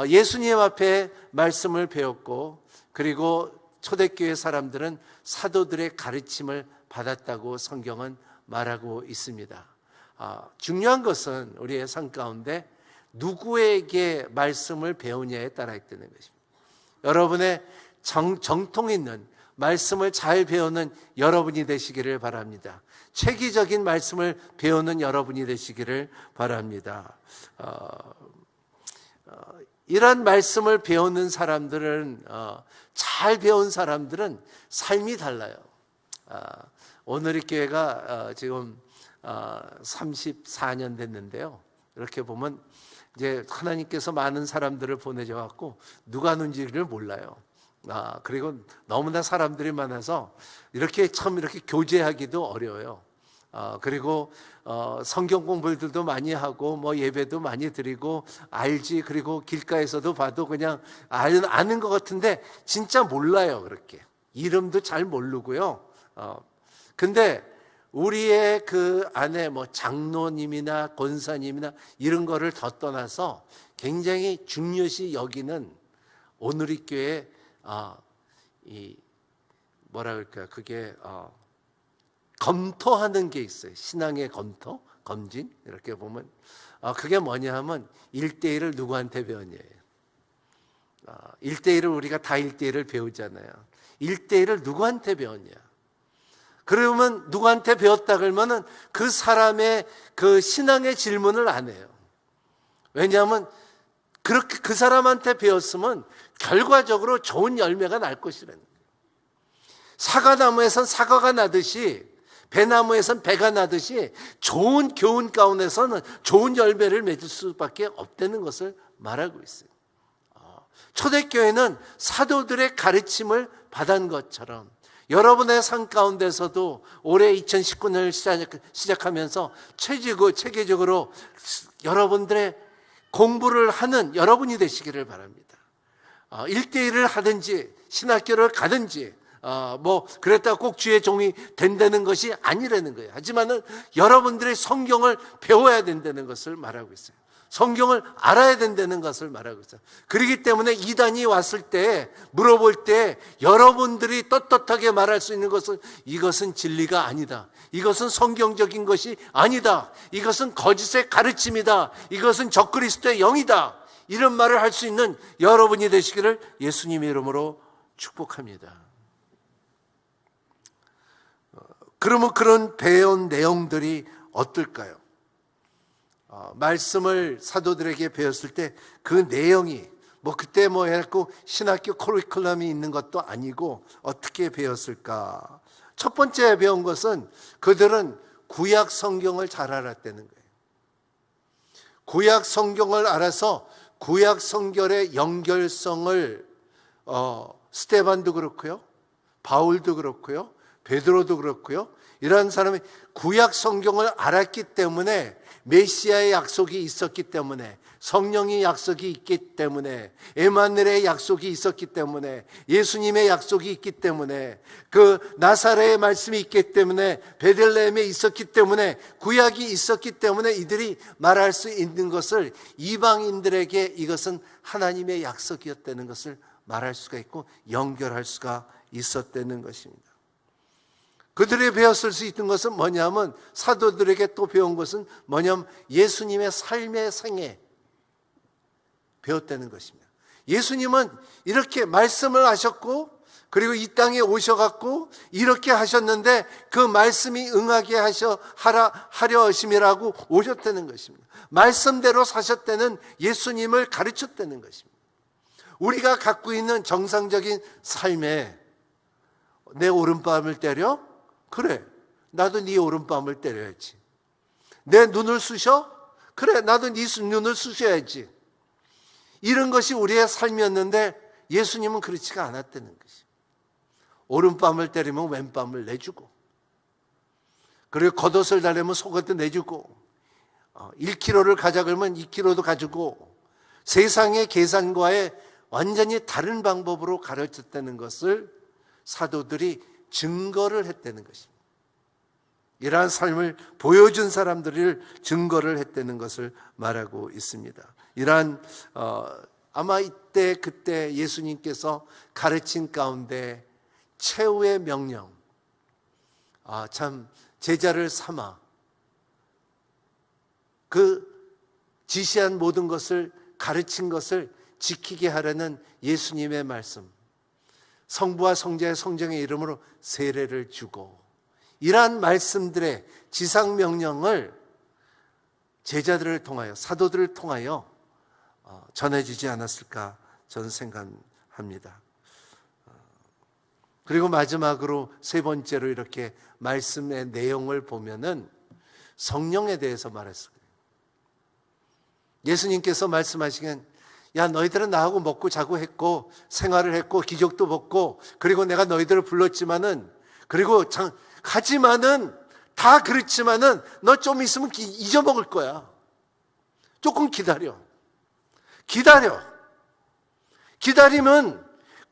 예수님 앞에 말씀을 배웠고, 그리고 초대교회 사람들은 사도들의 가르침을 받았다고 성경은 말하고 있습니다. 중요한 것은 우리의 삶 가운데 누구에게 말씀을 배우냐에 따라 있다는 것입니다. 여러분의 정통 있는 말씀을 잘 배우는 여러분이 되시기를 바랍니다. 체계적인 말씀을 배우는 여러분이 되시기를 바랍니다. 이런 말씀을 배우는 사람들은, 잘 배운 사람들은 삶이 달라요. 오늘의 교회가 지금 34년 됐는데요. 이렇게 보면 이제 하나님께서 많은 사람들을 보내줘 갖고 누가 누군지를 몰라요. 그리고 너무나 사람들이 많아서 이렇게 교제하기도 어려워요. 그리고 성경 공부들도 많이 하고 뭐 예배도 많이 드리고 알지, 그리고 길가에서도 봐도 그냥 아는 것 같은데 진짜 몰라요. 그렇게 이름도 잘 모르고요. 근데 우리의 그 안에 뭐 장로님이나 권사님이나 이런 거를 더 떠나서 굉장히 중요시 여기는 오누리 교회 이 뭐라 그럴까요? 그게 검토하는 게 있어요. 신앙의 검토, 검진 이렇게 보면 그게 뭐냐 하면 1대1을 누구한테 배웠냐예요. 1대1을 우리가 다 1대1을 배우잖아요. 1대1을 누구한테 배웠냐? 그러면 누구한테 배웠다 그러면은 그 사람의 그 신앙의 질문을 안 해요. 왜냐하면 그렇게 그 사람한테 배웠으면 결과적으로 좋은 열매가 날 것이라는 거예요. 사과나무에선 사과가 나듯이 배나무에선 배가 나듯이 좋은 교훈 가운데서는 좋은 열매를 맺을 수밖에 없다는 것을 말하고 있어요. 초대교회는 사도들의 가르침을 받은 것처럼 여러분의 삶 가운데서도 올해 2019년을 시작하면서 체계적으로 여러분들의 공부를 하는 여러분이 되시기를 바랍니다. 1대1을 하든지 신학교를 가든지 뭐 그랬다가 꼭 주의 종이 된다는 것이 아니라는 거예요. 하지만은 여러분들의 성경을 배워야 된다는 것을 말하고 있어요. 성경을 알아야 된다는 것을 말하고 있어요. 그렇기 때문에 이단이 왔을 때 물어볼 때 여러분들이 떳떳하게 말할 수 있는 것은 이것은 진리가 아니다. 이것은 성경적인 것이 아니다. 이것은 거짓의 가르침이다. 이것은 적그리스도의 영이다. 이런 말을 할 수 있는 여러분이 되시기를 예수님의 이름으로 축복합니다. 그러면 그런 배운 내용들이 어떨까요? 말씀을 사도들에게 배웠을 때 그 내용이 뭐 그때 뭐 해갖고 신학교 커리큘럼이 있는 것도 아니고 어떻게 배웠을까? 첫 번째 배운 것은 그들은 구약 성경을 잘 알았다는 거예요. 구약 성경을 알아서 구약 성경의 연결성을 스데반도 그렇고요, 바울도 그렇고요, 베드로도 그렇고요. 이런 사람이 구약 성경을 알았기 때문에 메시아의 약속이 있었기 때문에 성령의 약속이 있기 때문에 에마누엘의 약속이 있었기 때문에 예수님의 약속이 있기 때문에 그 나사렛의 말씀이 있기 때문에 베들레헴에 있었기 때문에 구약이 있었기 때문에 이들이 말할 수 있는 것을 이방인들에게 이것은 하나님의 약속이었다는 것을 말할 수가 있고 연결할 수가 있었다는 것입니다. 그들이 배웠을 수 있는 것은 뭐냐면 사도들에게 또 배운 것은 뭐냐면 예수님의 삶의 생애 배웠다는 것입니다. 예수님은 이렇게 말씀을 하셨고 그리고 이 땅에 오셔갖고 이렇게 하셨는데 그 말씀이 응하게 하려 하심이라고 오셨다는 것입니다. 말씀대로 사셨다는 예수님을 가르쳤다는 것입니다. 우리가 갖고 있는 정상적인 삶에 내 오른뺨을 때려? 그래, 나도 네 오른뺨을 때려야지. 내 눈을 쑤셔? 그래, 나도 네 눈을 쑤셔야지. 이런 것이 우리의 삶이었는데 예수님은 그렇지가 않았다는 것이. 오른뺨을 때리면 왼뺨을 내주고, 그리고 겉옷을 달래면 속옷도 내주고, 1kg를 가자 그러면 2kg도 가지고, 세상의 계산과의 완전히 다른 방법으로 가르쳤다는 것을 사도들이 증거를 했다는 것입니다. 이러한 삶을 보여준 사람들을 증거를 했다는 것을 말하고 있습니다. 이러한 아마 이때 그때 예수님께서 가르친 가운데 최후의 명령, 참 제자를 삼아 그 지시한 모든 것을 가르친 것을 지키게 하라는 예수님의 말씀, 성부와 성자의 성령의 이름으로 세례를 주고 이러한 말씀들의 지상명령을 제자들을 통하여 사도들을 통하여 전해주지 않았을까 저는 생각합니다. 그리고 마지막으로 세 번째로 이렇게 말씀의 내용을 보면은 성령에 대해서 말했어요. 예수님께서 말씀하시기엔 야, 너희들은 나하고 먹고 자고 했고 생활을 했고 기적도 먹고 그리고 내가 너희들을 불렀지만은 그리고 하지만은 다 그렇지만은 너 좀 있으면 잊어먹을 거야. 조금 기다려. 기다리면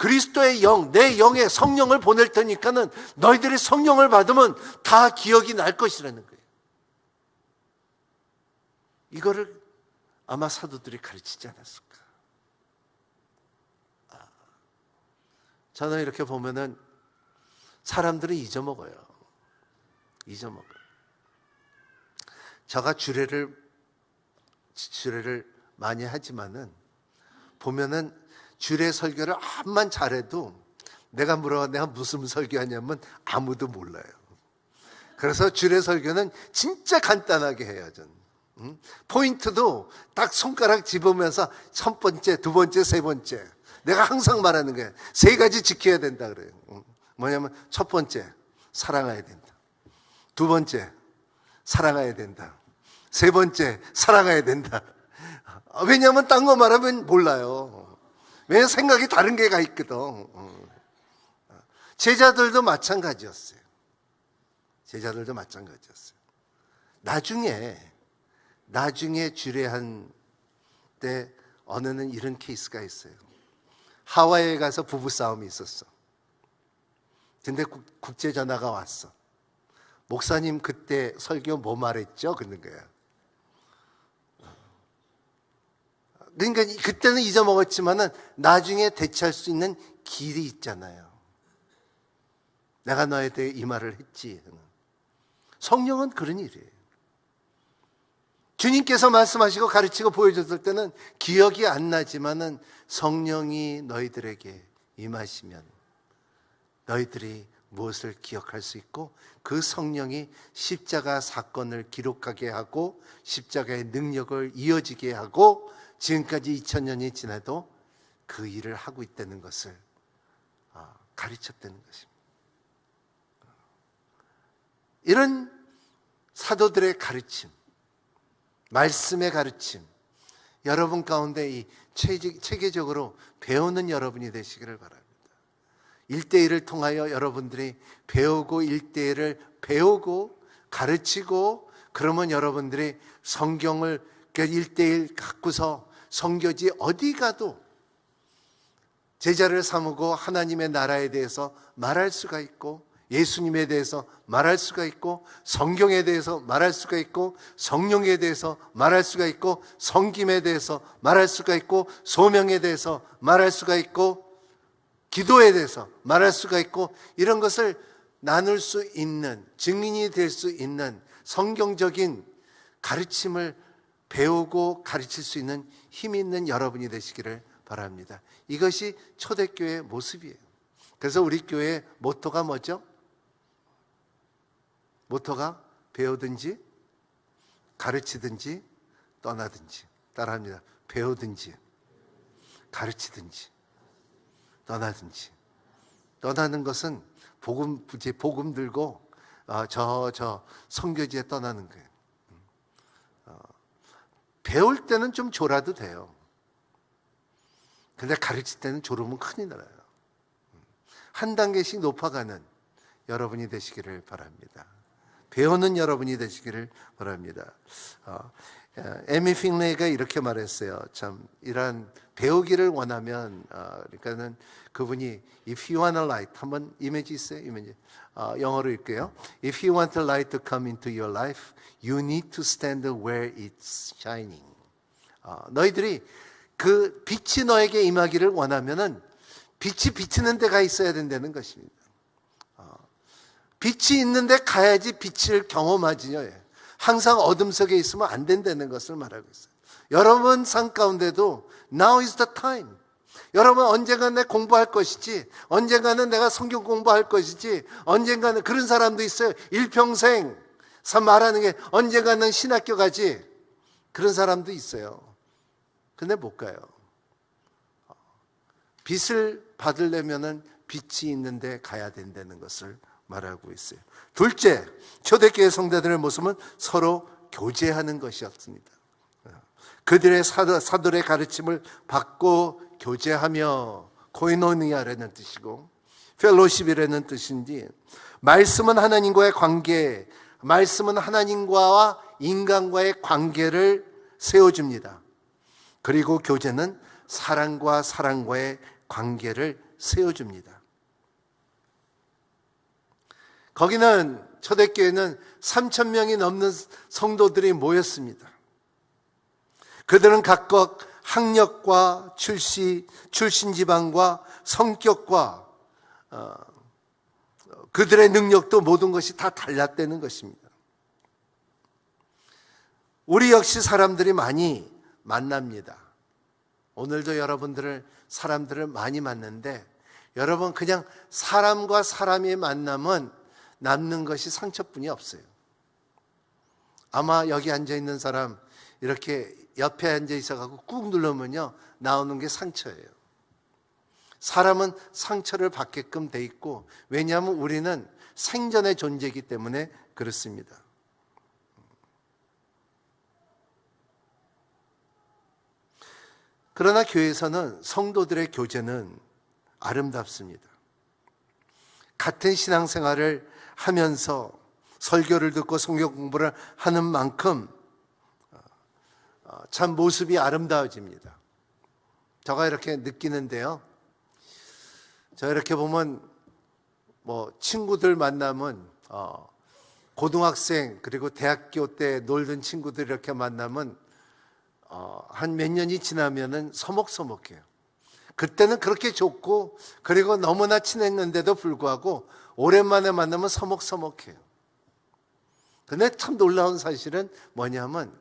그리스도의 영, 내 영에 성령을 보낼 테니까는 너희들이 성령을 받으면 다 기억이 날 것이라는 거예요. 이거를 아마 사도들이 가르치지 않았을까. 저는 이렇게 보면은 사람들이 잊어먹어요. 제가 주례를 많이 하지만은 보면은 주례 설교를 암만 잘해도 내가 무슨 설교하냐면 아무도 몰라요. 그래서 주례 설교는 진짜 간단하게 해요. 저는. 포인트도 딱 손가락 집으면서 첫 번째, 두 번째, 세 번째. 내가 항상 말하는 거예요. 세 가지 지켜야 된다 그래요. 뭐냐면 첫 번째, 사랑해야 된다. 두 번째, 사랑해야 된다. 세 번째, 사랑해야 된다. 왜냐하면 딴 거 말하면 몰라요. 왜냐하면 생각이 다른 게가 있거든. 제자들도 마찬가지였어요. 나중에 주례한 때 어느는 이런 케이스가 있어요. 하와이에 가서 부부싸움이 있었어. 근데 국제 전화가 왔어. 목사님 그때 설교 뭐 말했죠? 그러는 거야. 그러니까 그때는 잊어먹었지만은 나중에 대체할 수 있는 길이 있잖아요. 내가 너에 대해 이 말을 했지. 성령은 그런 일이에요. 주님께서 말씀하시고 가르치고 보여줬을 때는 기억이 안 나지만은 성령이 너희들에게 임하시면 너희들이 무엇을 기억할 수 있고 그 성령이 십자가 사건을 기록하게 하고 십자가의 능력을 이어지게 하고 지금까지 2000년이 지나도 그 일을 하고 있다는 것을 가르쳤다는 것입니다. 이런 사도들의 가르침, 말씀의 가르침, 여러분 가운데 이 체계적으로 배우는 여러분이 되시기를 바랍니다. 1대1을 통하여 여러분들이 배우고 1대1을 배우고 가르치고 그러면 여러분들이 성경을 1대1 갖고서 선교지 어디 가도 제자를 삼고 하나님의 나라에 대해서 말할 수가 있고 예수님에 대해서 말할 수가 있고 성경에 대해서 말할 수가 있고 성령에 대해서 말할 수가 있고 섬김에 대해서 말할 수가 있고 소명에 대해서 말할 수가 있고 기도에 대해서 말할 수가 있고 이런 것을 나눌 수 있는 증인이 될 수 있는 성경적인 가르침을 배우고 가르칠 수 있는 힘이 있는 여러분이 되시기를 바랍니다. 이것이 초대교회의 모습이에요. 그래서 우리 교회의 모토가 뭐죠? 모토가 배우든지 가르치든지 떠나든지. 따라합니다. 배우든지 가르치든지 떠나든지. 떠나는 것은 복음 들고 저 선교지에 떠나는 거예요. 배울 때는 좀 졸아도 돼요. 근데 가르칠 때는 졸으면 큰일 나요. 한 단계씩 높아가는 여러분이 되시기를 바랍니다. 배우는 여러분이 되시기를 바랍니다. 에미 핑레이가 이렇게 말했어요. 참 이러한 배우기를 원하면 그러니까는 그분이 If you want a light 한번 이미지 있어요? 이미지 영어로 읽게요. If you want a light to come into your life, you need to stand where it's shining. 너희들이 그 빛이 너에게 임하기를 원하면은 빛이 비치는 데가 있어야 된다는 것입니다. 빛이 있는데 가야지 빛을 경험하지요. 항상 어둠 속에 있으면 안 된다는 것을 말하고 있어요. 여러분 삶 가운데도 Now is the time. 여러분 언젠가는 내가 공부할 것이지, 언젠가는 내가 성경 공부할 것이지, 언젠가는 그런 사람도 있어요. 일평생 말하는 게 언젠가는 신학교 가지, 그런 사람도 있어요. 근데 못 가요. 빛을 받으려면은 빛이 있는데 가야 된다는 것을 말하고 있어요. 둘째, 초대교회 성도들의 모습은 서로 교제하는 것이었습니다. 그들의 사도의 가르침을 받고 교제하며 코이노니아라는 뜻이고 펠로십이라는 뜻인지 말씀은 하나님과의 관계, 말씀은 하나님과 인간과의 관계를 세워줍니다. 그리고 교제는 사랑과 사랑과의 관계를 세워줍니다. 거기는 초대교회는 3,000명이 넘는 성도들이 모였습니다. 그들은 각각 학력과 출신 지방과 성격과 그들의 능력도 모든 것이 다 달랐다는 것입니다. 우리 역시 사람들이 많이 만납니다. 오늘도 사람들을 많이 만나는데 여러분, 그냥 사람과 사람의 만남은 남는 것이 상처뿐이 없어요. 아마 여기 앉아있는 사람 이렇게 옆에 앉아 있어가지고 꾹 누르면요, 나오는 게 상처예요. 사람은 상처를 받게끔 돼 있고, 왜냐하면 우리는 생전의 존재이기 때문에 그렇습니다. 그러나 교회에서는 성도들의 교제는 아름답습니다. 같은 신앙생활을 하면서 설교를 듣고 성경 공부를 하는 만큼 참 모습이 아름다워집니다. 제가 이렇게 느끼는데요, 저 이렇게 보면 친구들 만나면 고등학생 그리고 대학교 때 놀던 친구들 이렇게 만나면 한 몇 년이 지나면은 서먹서먹해요. 그때는 그렇게 좋고 그리고 너무나 친했는데도 불구하고 오랜만에 만나면 서먹서먹해요. 근데 참 놀라운 사실은 뭐냐면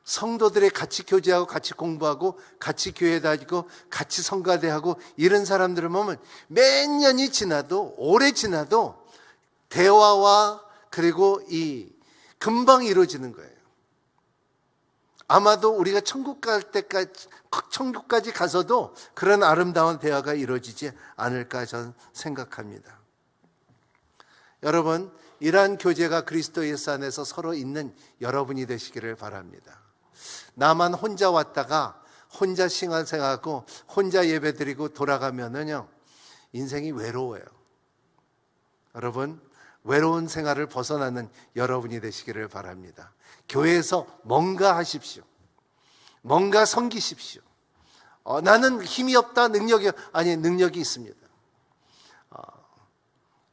성도들이 같이 교제하고 같이 공부하고 같이 교회 다니고 같이 성가대하고 이런 사람들을 보면 몇 년이 지나도 오래 지나도 대화와 그리고 이 금방 이루어지는 거예요. 아마도 우리가 천국까지 가서도 그런 아름다운 대화가 이루어지지 않을까 저는 생각합니다. 여러분, 이러한 교제가 그리스도 예수 안에서 서로 있는 여러분이 되시기를 바랍니다. 나만 혼자 왔다가 혼자 신앙생활하고 혼자 예배드리고 돌아가면은요, 인생이 외로워요. 여러분, 외로운 생활을 벗어나는 여러분이 되시기를 바랍니다. 교회에서 뭔가 하십시오. 뭔가 섬기십시오. 나는 힘이 없다, 능력이 있습니다.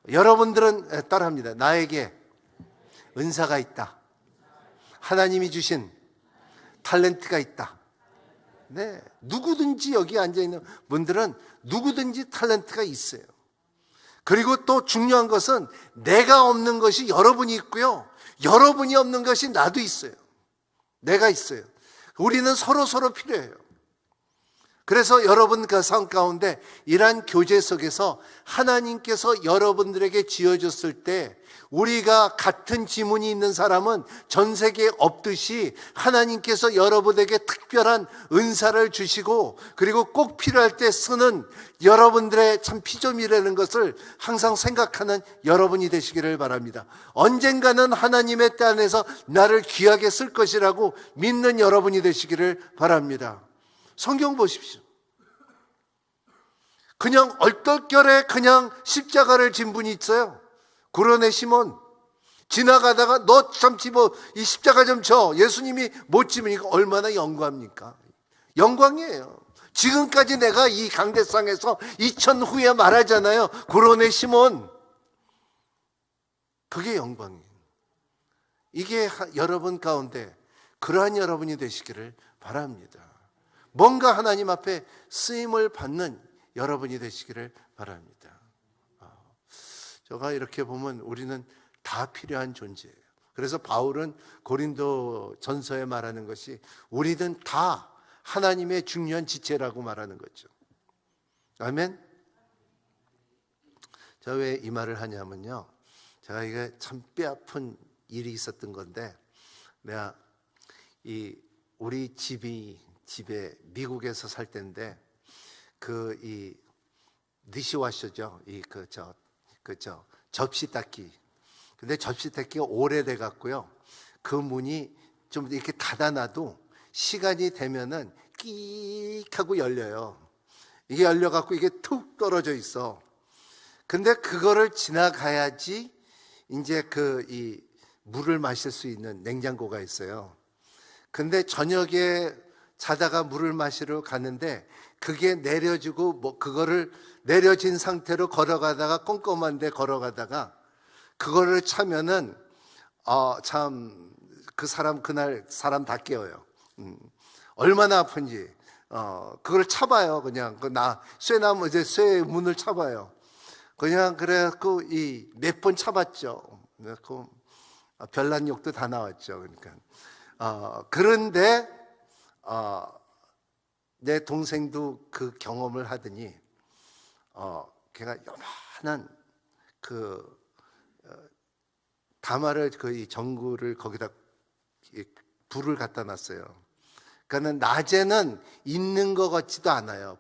여러분들은 따라합니다. 나에게 은사가 있다. 하나님이 주신 탤런트가 있다. 네, 누구든지 여기 앉아있는 분들은 누구든지 탤런트가 있어요. 그리고 또 중요한 것은 내가 없는 것이 여러분이 있고요, 여러분이 없는 것이 나도 있어요. 내가 있어요. 우리는 서로 필요해요. 그래서 여러분 그 삶 가운데 이러한 교제 속에서 하나님께서 여러분들에게 지어줬을 때 우리가 같은 지문이 있는 사람은 전 세계에 없듯이 하나님께서 여러분에게 특별한 은사를 주시고 그리고 꼭 필요할 때 쓰는 여러분들의 참 피조물이라는 것을 항상 생각하는 여러분이 되시기를 바랍니다. 언젠가는 하나님의 때 안에서 나를 귀하게 쓸 것이라고 믿는 여러분이 되시기를 바랍니다. 성경 보십시오. 그냥 얼떨결에 그냥 십자가를 진 분이 있어요. 구레네 시몬. 지나가다가 너 잠시 이 십자가 좀 쳐. 예수님이 못 지으니까 얼마나 영광입니까? 영광이에요. 지금까지 내가 이 강대상에서 2000 후에 말하잖아요. 구레네 시몬. 그게 영광이에요. 이게 여러분 가운데 그러한 여러분이 되시기를 바랍니다. 뭔가 하나님 앞에 쓰임을 받는 여러분이 되시기를 바랍니다. 제가 이렇게 보면 우리는 다 필요한 존재예요. 그래서 바울은 고린도 전서에 말하는 것이 우리는 다 하나님의 중요한 지체라고 말하는 거죠. 아멘. 제가 왜 이 말을 하냐면요, 제가 이게 참 뼈아픈 일이 있었던 건데, 내가 우리 집에 미국에서 살 때인데 이 디시워셔죠. 접시 닦기. 근데 접시 닦기가 오래돼 갖고요, 그 문이 좀 이렇게 닫아놔도 시간이 되면은 끼익 하고 열려요. 이게 열려 갖고 이게 툭 떨어져 있어. 근데 그거를 지나가야지 이제 이 물을 마실 수 있는 냉장고가 있어요. 근데 저녁에 자다가 물을 마시러 가는데 그게 내려지고 뭐 그거를 내려진 상태로 걸어가다가 꼼꼼한데 걸어가다가 그거를 차면은 참 그 사람 그날 사람 다 깨어요. 얼마나 아픈지 그걸 차봐요. 그냥 쇠나무 이제 쇠 문을 차봐요. 그냥 그래갖고 이 몇 번 차봤죠. 그 별난 욕도 다 나왔죠. 그러니까 그런데 내 동생도 그 경험을 하더니 걔가 요만한 그 다마를 이 전구를 거기다 불을 갖다 놨어요. 그러니까 낮에는 있는 것 같지도 않아요.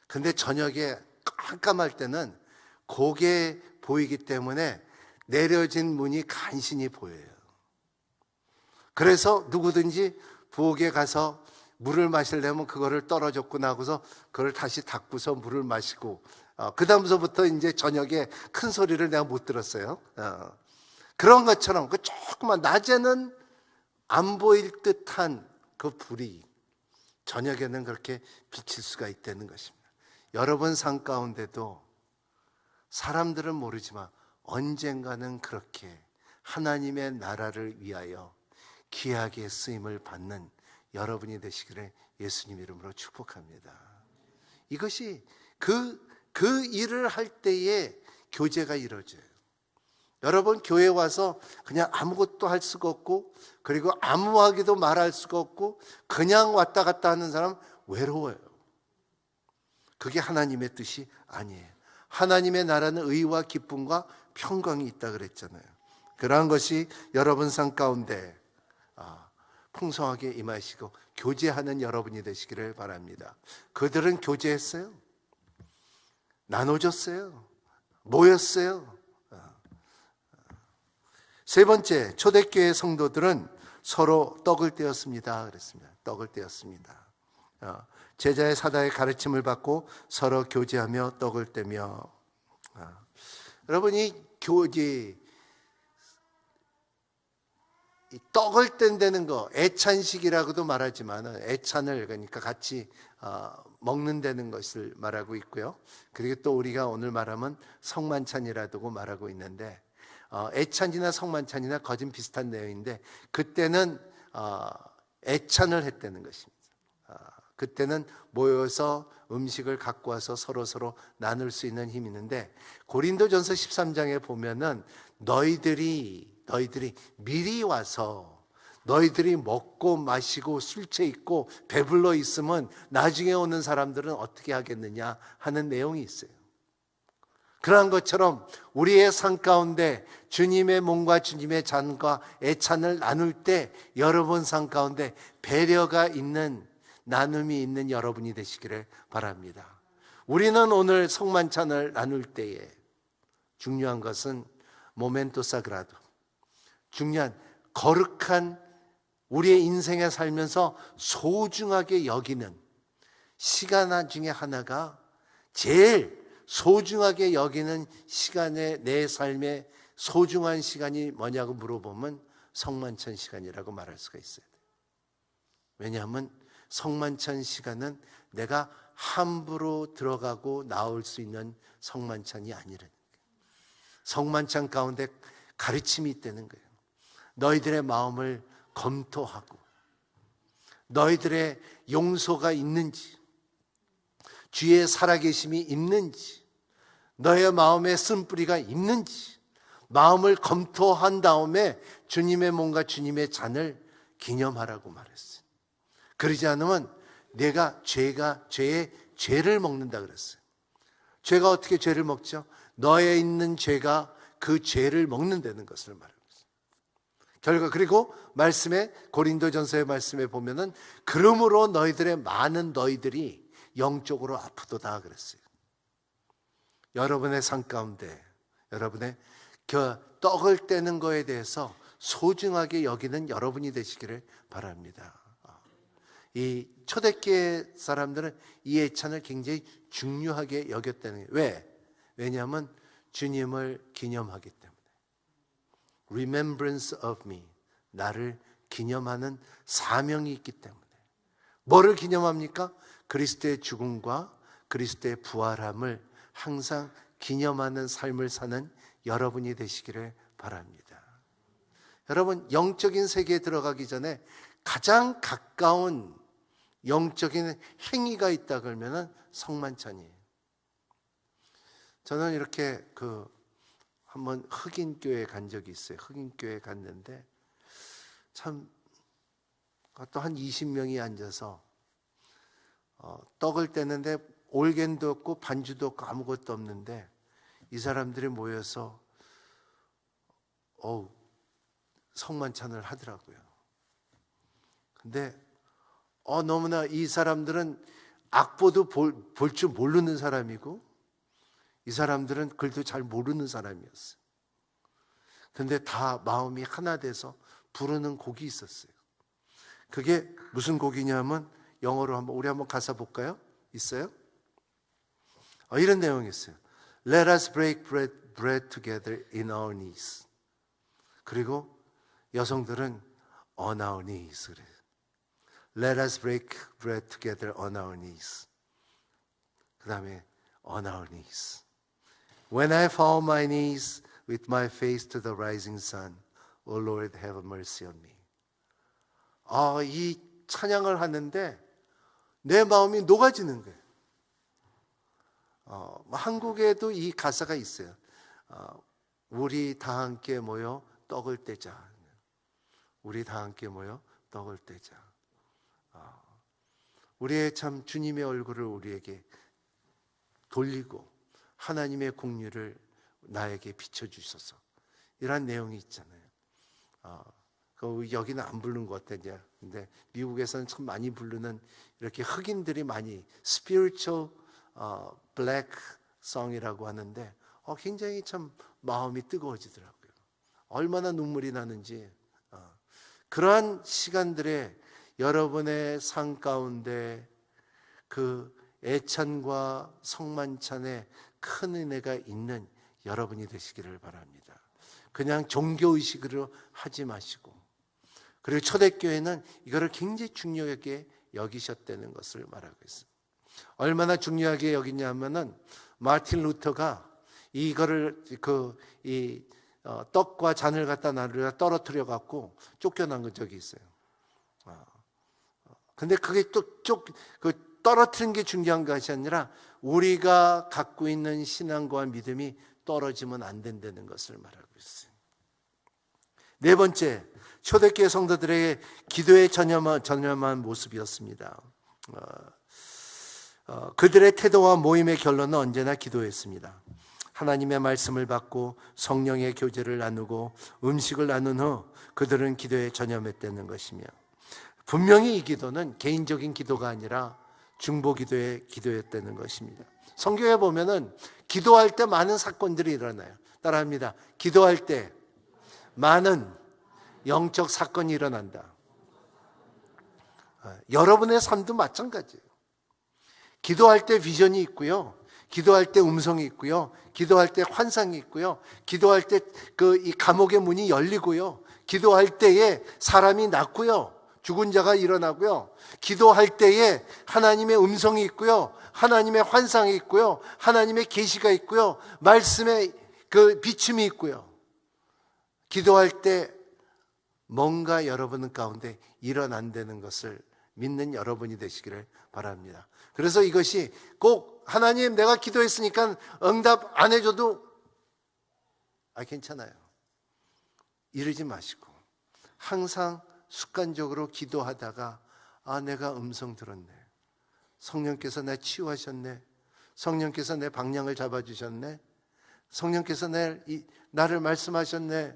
근데 저녁에 깜깜할 때는 그게 보이기 때문에 내려진 문이 간신히 보여요. 그래서 누구든지 부엌에 가서 물을 마시려면 그거를 떨어졌고 나고서 그걸 다시 닦고서 물을 마시고 그 다음서부터 이제 저녁에 큰 소리를 내가 못 들었어요. 그런 것처럼 그 조그만 낮에는 안 보일 듯한 그 불이 저녁에는 그렇게 비칠 수가 있다는 것입니다. 여러분 삶 가운데도 사람들은 모르지만 언젠가는 그렇게 하나님의 나라를 위하여 귀하게 쓰임을 받는 여러분이 되시기를 예수님 이름으로 축복합니다. 이것이 그 일을 할 때에 교제가 이루어져요. 여러분 교회 와서 그냥 아무것도 할 수가 없고 그리고 아무하게도 말할 수가 없고 그냥 왔다 갔다 하는 사람 외로워요. 그게 하나님의 뜻이 아니에요. 하나님의 나라는 의와 기쁨과 평강이 있다 그랬잖아요. 그러한 것이 여러분 삶 가운데 풍성하게 임하시고 교제하는 여러분이 되시기를 바랍니다. 그들은 교제했어요. 나눠줬어요. 모였어요. 세 번째, 초대교회 성도들은 서로 떡을 떼었습니다. 그랬습니다. 떡을 떼었습니다. 제자의 사다의 가르침을 받고 서로 교제하며 떡을 떼며. 여러분이 이 떡을 뗀다는 거 애찬식이라고도 말하지만 애찬을 그러니까 같이 먹는다는 것을 말하고 있고요. 그리고 또 우리가 오늘 말하면 성만찬이라고 말하고 있는데 애찬이나 성만찬이나 거진 비슷한 내용인데 그때는 애찬을 했다는 것입니다. 그때는 모여서 음식을 갖고 와서 서로 나눌 수 있는 힘이 있는데 고린도전서 13장에 보면은 너희들이 미리 와서 너희들이 먹고 마시고 술 취해 있고 배불러 있으면 나중에 오는 사람들은 어떻게 하겠느냐 하는 내용이 있어요. 그러한 것처럼 우리의 삶 가운데 주님의 몸과 주님의 잔과 애찬을 나눌 때 여러분 삶 가운데 배려가 있는 나눔이 있는 여러분이 되시기를 바랍니다. 우리는 오늘 성만찬을 나눌 때에 중요한 것은 모멘토 사그라도 중요한 거룩한 우리의 인생에 살면서 소중하게 여기는 시간 중에 하나가 제일 소중하게 여기는 시간에 내 삶의 소중한 시간이 뭐냐고 물어보면 성만찬 시간이라고 말할 수가 있어요. 왜냐하면 성만찬 시간은 내가 함부로 들어가고 나올 수 있는 성만찬이 아니라는 거예요. 성만찬 가운데 가르침이 있다는 거예요. 너희들의 마음을 검토하고 너희들의 용서가 있는지 주의 살아계심이 있는지 너의 마음에 쓴뿌리가 있는지 마음을 검토한 다음에 주님의 몸과 주님의 잔을 기념하라고 말했어요. 그러지 않으면 내가 죄의 죄를 먹는다 그랬어요. 죄가 어떻게 죄를 먹죠? 너에 있는 죄가 그 죄를 먹는다는 것을 말합니다. 결과 그리고 말씀에 고린도전서의 말씀에 보면은 그러므로 많은 너희들이 영적으로 아프도다 그랬어요. 여러분의 삶 가운데 여러분의 그 떡을 떼는 거에 대해서 소중하게 여기는 여러분이 되시기를 바랍니다. 이 초대교회 사람들은 이 애찬을 굉장히 중요하게 여겼다는 거예요. 왜? 왜냐하면 주님을 기념하기 때문에. Remembrance of me. 나를 기념하는 사명이 있기 때문에. 뭐를 기념합니까? 그리스도의 죽음과 그리스도의 부활함을 항상 기념하는 삶을 사는 여러분이 되시기를 바랍니다. 여러분, 영적인 세계에 들어가기 전에 가장 가까운 영적인 행위가 있다 그러면 성만찬이에요. 저는 이렇게 한번 흑인교회에 간 적이 있어요. 흑인교회에 갔는데 참 또 한 20명이 앉아서 떡을 떼는데 올겐도 없고 반주도 없고 아무것도 없는데 이 사람들이 모여서 성만찬을 하더라고요. 근데 너무나 이 사람들은 악보도 볼 줄 모르는 사람이고 이 사람들은 글도 잘 모르는 사람이었어요. 근데 다 마음이 하나 돼서 부르는 곡이 있었어요. 그게 무슨 곡이냐면 영어로 우리 한번 가사 볼까요? 있어요? 이런 내용이 있어요. Let us break bread together in our knees. 그리고 여성들은 on our knees 그래요. Let us break bread together on our knees. 그 다음에 on our knees. When I fall on my knees with my face to the rising sun, O Lord, have mercy on me. 이 찬양을 하는데 내 마음이 녹아지는 거예요. 한국에도 이 가사가 있어요. 우리 다 함께 모여 떡을 떼자. 우리 다 함께 모여 떡을 떼자. 우리의 참 주님의 얼굴을 우리에게 돌리고 하나님의 공유를 나에게 비춰주셔서 이런 내용이 있잖아요. 여기는 안 부르는 것 같아요. 근데 미국에서는 참 많이 부르는 이렇게 흑인들이 많이 spiritual black song이라고 하는데 굉장히 참 마음이 뜨거워지더라고요. 얼마나 눈물이 나는지. 그러한 시간들에 여러분의 삶 가운데 그 애찬과 성만찬에 큰 은혜가 있는 여러분이 되시기를 바랍니다. 그냥 종교의식으로 하지 마시고, 그리고 초대교회는 이거를 굉장히 중요하게 여기셨다는 것을 말하고 있습니다. 얼마나 중요하게 여기냐면은 마틴 루터가 이거를 떡과 잔을 갖다 나누려 떨어뜨려 갖고 쫓겨난 적이 있어요. 근데 그게 떨어뜨린 게 중요한 것이 아니라 우리가 갖고 있는 신앙과 믿음이 떨어지면 안 된다는 것을 말하고 있어요. 네 번째, 초대교회 성도들에게 기도에 전념한 모습이었습니다. 그들의 태도와 모임의 결론은 언제나 기도였습니다. 하나님의 말씀을 받고 성령의 교제를 나누고 음식을 나눈 후 그들은 기도에 전념했다는 것이며, 분명히 이 기도는 개인적인 기도가 아니라 중보 기도의 기도였다는 것입니다. 성경에 보면은 기도할 때 많은 사건들이 일어나요. 따라합니다. 기도할 때 많은 영적 사건이 일어난다. 여러분의 삶도 마찬가지예요. 기도할 때 비전이 있고요. 기도할 때 음성이 있고요. 기도할 때 환상이 있고요. 기도할 때 이 감옥의 문이 열리고요. 기도할 때에 사람이 낫고요. 죽은 자가 일어나고요. 기도할 때에 하나님의 음성이 있고요. 하나님의 환상이 있고요. 하나님의 계시가 있고요. 말씀의 그 비춤이 있고요. 기도할 때 뭔가 여러분 가운데 일어난다는 것을 믿는 여러분이 되시기를 바랍니다. 그래서 이것이 꼭 하나님 내가 기도했으니까 응답 안 해줘도 괜찮아요. 이러지 마시고 항상 습관적으로 기도하다가 내가 음성 들었네. 성령께서 나 치유하셨네. 성령께서 내 방향을 잡아주셨네. 성령께서 나를 말씀하셨네.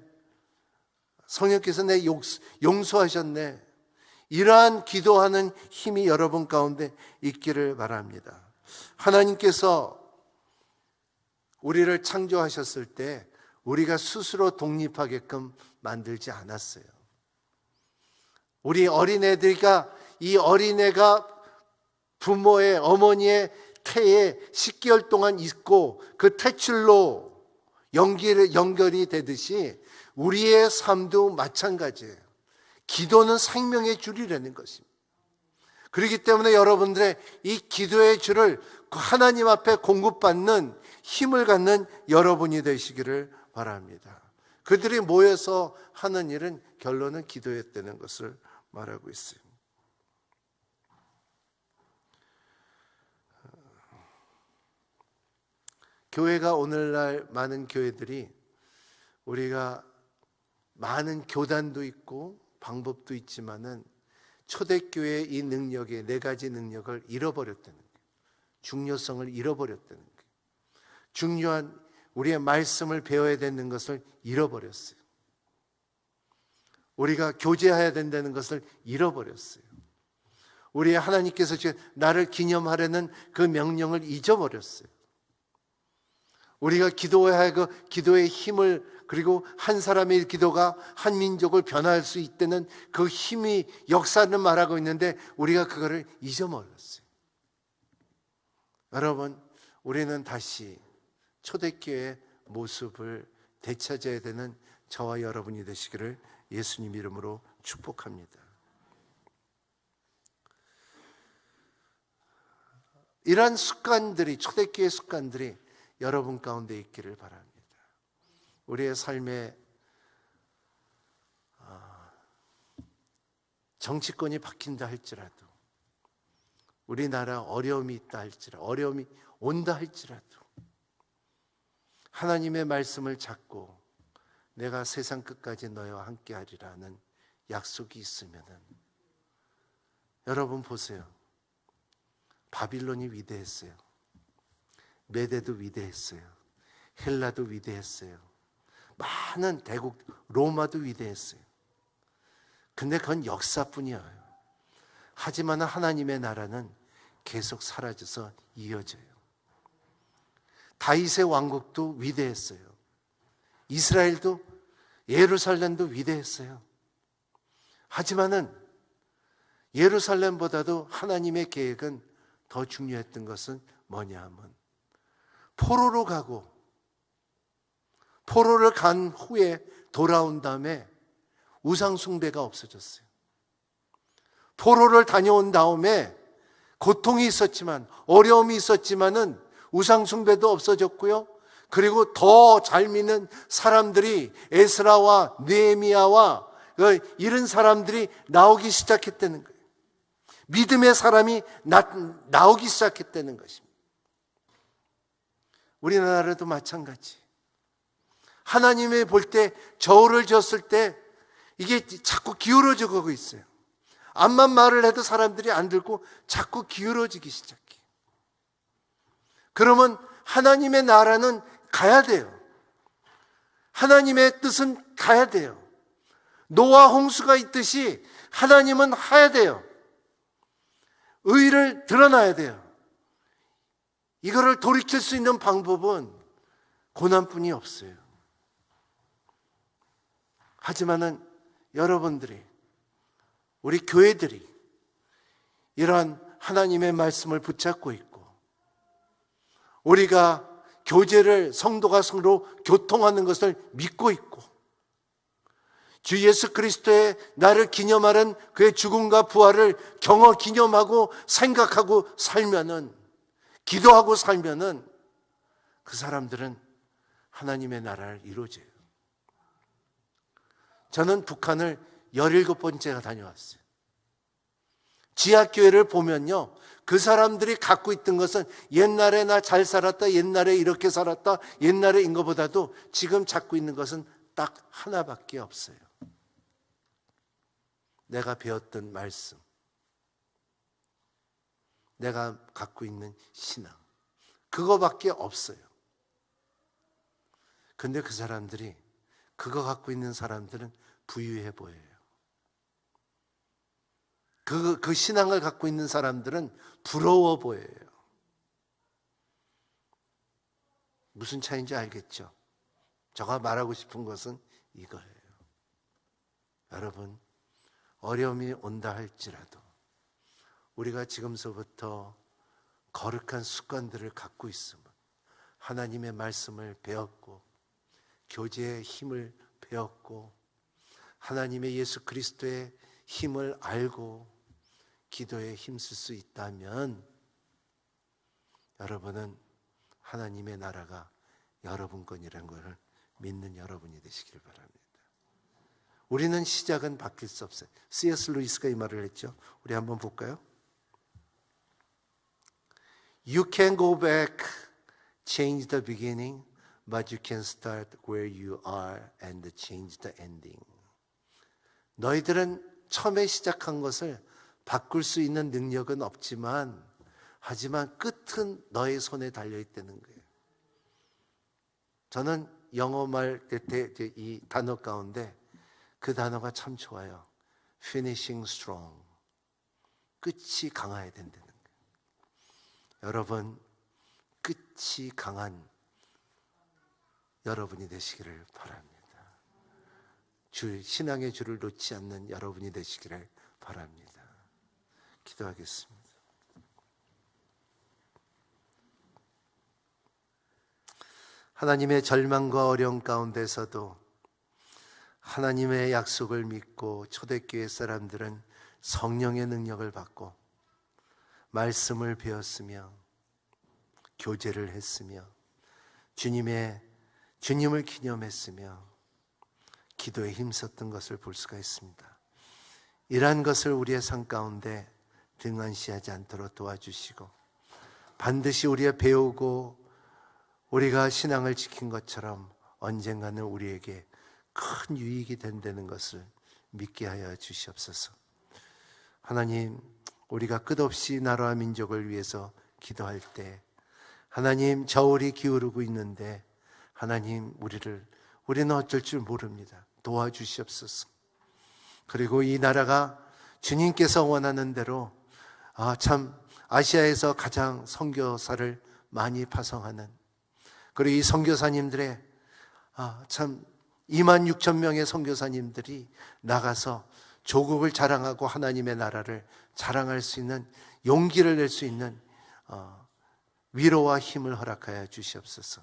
성령께서 내 용서하셨네. 이러한 기도하는 힘이 여러분 가운데 있기를 바랍니다. 하나님께서 우리를 창조하셨을 때 우리가 스스로 독립하게끔 만들지 않았어요. 우리 어린애들과 이 어린애가 부모의 어머니의 태에 10개월 동안 있고 그 태출로 연결이 되듯이 우리의 삶도 마찬가지예요. 기도는 생명의 줄이라는 것입니다. 그렇기 때문에 여러분들의 이 기도의 줄을 하나님 앞에 공급받는 힘을 갖는 여러분이 되시기를 바랍니다. 그들이 모여서 하는 일은 결론은 기도였다는 것을 말하고 있어요. 교회가 오늘날 많은 교회들이 우리가 많은 교단도 있고 방법도 있지만은 초대교회의 이 능력의 네 가지 능력을 잃어버렸다는 거예요. 중요성을 잃어버렸다는 거예요. 중요한 우리의 말씀을 배워야 되는 것을 잃어버렸어요. 우리가 교제해야 된다는 것을 잃어버렸어요. 우리 하나님께서 지금 나를 기념하려는 그 명령을 잊어버렸어요. 우리가 기도해야 할 그 기도의 힘을, 그리고 한 사람의 기도가 한 민족을 변화할 수 있다는 그 힘이 역사를 말하고 있는데 우리가 그거를 잊어버렸어요. 여러분, 우리는 다시 초대교회의 모습을 되찾아야 되는 저와 여러분이 되시기를 예수님 이름으로 축복합니다. 이러한 습관들이, 초대교회 습관들이 여러분 가운데 있기를 바랍니다. 우리의 삶에 정치권이 바뀐다 할지라도, 우리나라 어려움이 있다 할지라도, 어려움이 온다 할지라도 하나님의 말씀을 잡고 내가 세상 끝까지 너희와 함께 하리라는 약속이 있으면은, 여러분 보세요. 바빌론이 위대했어요. 메대도 위대했어요. 헬라도 위대했어요. 많은 대국, 로마도 위대했어요. 근데 그건 역사뿐이에요. 하지만 하나님의 나라는 계속 사라져서 이어져요. 다윗의 왕국도 위대했어요. 이스라엘도, 예루살렘도 위대했어요. 하지만은 예루살렘보다도 하나님의 계획은 더 중요했던 것은 뭐냐 하면, 포로로 가고 포로를 간 후에 돌아온 다음에 우상 숭배가 없어졌어요. 포로를 다녀온 다음에 고통이 있었지만, 어려움이 있었지만은 우상 숭배도 없어졌고요. 그리고 더 잘 믿는 사람들이, 에스라와 느헤미야와 이런 사람들이 나오기 시작했다는 거예요. 믿음의 사람이 나오기 시작했다는 것입니다. 우리나라도 마찬가지. 하나님이 볼 때, 저울을 졌을 때 이게 자꾸 기울어져 가고 있어요. 암만 말을 해도 사람들이 안 듣고 자꾸 기울어지기 시작해. 그러면 하나님의 나라는 가야 돼요. 하나님의 뜻은 가야 돼요. 노아 홍수가 있듯이 하나님은 해야 돼요. 의를 드러나야 돼요. 이거를 돌이킬 수 있는 방법은 고난뿐이 없어요. 하지만은 여러분들이, 우리 교회들이 이러한 하나님의 말씀을 붙잡고 있고, 우리가 교제를 성도가 성도로 교통하는 것을 믿고 있고, 주 예수 그리스도의 나를 기념하는 그의 죽음과 부활을 기념하고 생각하고 살면은, 기도하고 살면은 그 사람들은 하나님의 나라를 이루어져요. 저는 북한을 17번째가 다녀왔어요. 지하교회를 보면요, 그 사람들이 갖고 있던 것은 옛날에 나 잘 살았다, 옛날에 이렇게 살았다, 옛날에인 것보다도 지금 갖고 있는 것은 딱 하나밖에 없어요. 내가 배웠던 말씀, 내가 갖고 있는 신앙, 그거밖에 없어요. 근데 그 사람들이, 그거 갖고 있는 사람들은 부유해 보여요. 그 신앙을 갖고 있는 사람들은 부러워 보여요. 무슨 차이인지 알겠죠? 제가 말하고 싶은 것은 이거예요. 여러분, 어려움이 온다 할지라도 우리가 지금서부터 거룩한 습관들을 갖고 있으면, 하나님의 말씀을 배웠고, 교제의 힘을 배웠고, 하나님의 예수 그리스도의 힘을 알고, 기도에 힘쓸 수 있다면 여러분은 하나님의 나라가 여러분 건이라는 것을 믿는 여러분이 되시길 바랍니다. 우리는 시작은 바뀔 수 없어요. C.S. 루이스가 이 말을 했죠. 우리 한번 볼까요? You can go back, change the beginning, but you can start where you are and change the ending. 너희들은 처음에 시작한 것을 바꿀 수 있는 능력은 없지만 하지만 끝은 너의 손에 달려있다는 거예요. 저는 영어 말 이 단어 가운데 그 단어가 참 좋아요. Finishing strong. 끝이 강해야 된다는 거예요. 여러분, 끝이 강한 여러분이 되시기를 바랍니다. 신앙의 줄을 놓지 않는 여러분이 되시기를 바랍니다. 기도하겠습니다. 하나님의 절망과 어려움 가운데서도 하나님의 약속을 믿고 초대교회 사람들은 성령의 능력을 받고 말씀을 배웠으며 교제를 했으며 주님을 기념했으며 기도에 힘썼던 것을 볼 수가 있습니다. 이러한 것을 우리의 삶 가운데 등한시하지 않도록 도와주시고 반드시 우리가 배우고 우리가 신앙을 지킨 것처럼 언젠가는 우리에게 큰 유익이 된다는 것을 믿게 하여 주시옵소서. 하나님, 우리가 끝없이 나라와 민족을 위해서 기도할 때 하나님 저울이 기울고 있는데 하나님 우리는 어쩔 줄 모릅니다. 도와주시옵소서. 그리고 이 나라가 주님께서 원하는 대로 참 아시아에서 가장 선교사를 많이 파송하는 그리고 이 선교사님들의 참 26,000명의 선교사님들이 나가서 조국을 자랑하고 하나님의 나라를 자랑할 수 있는 용기를 낼 수 있는 위로와 힘을 허락하여 주시옵소서.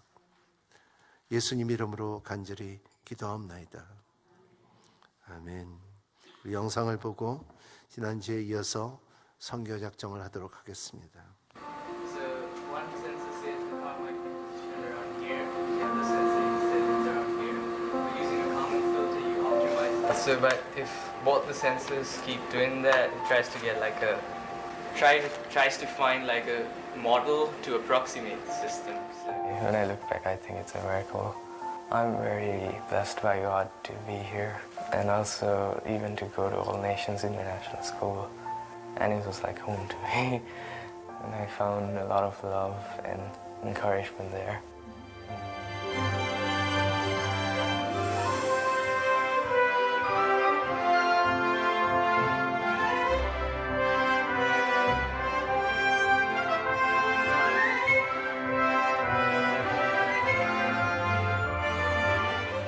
예수님 이름으로 간절히 기도하옵나이다. 아멘. 우리 영상을 보고 지난주에 이어서 선교 작정을 하도록 하겠습니다. So one census says how many people around here, the other census says it's around here. We're using a common filter, you optimize that. So but if both the sensors keep doing that, it tries to get like a tries to find like a model to approximate the system. So when I look back, I think it's a miracle. I'm very blessed by God to be here and also even to go to All Nations International School. And it was like home to me. And I found a lot of love and encouragement there.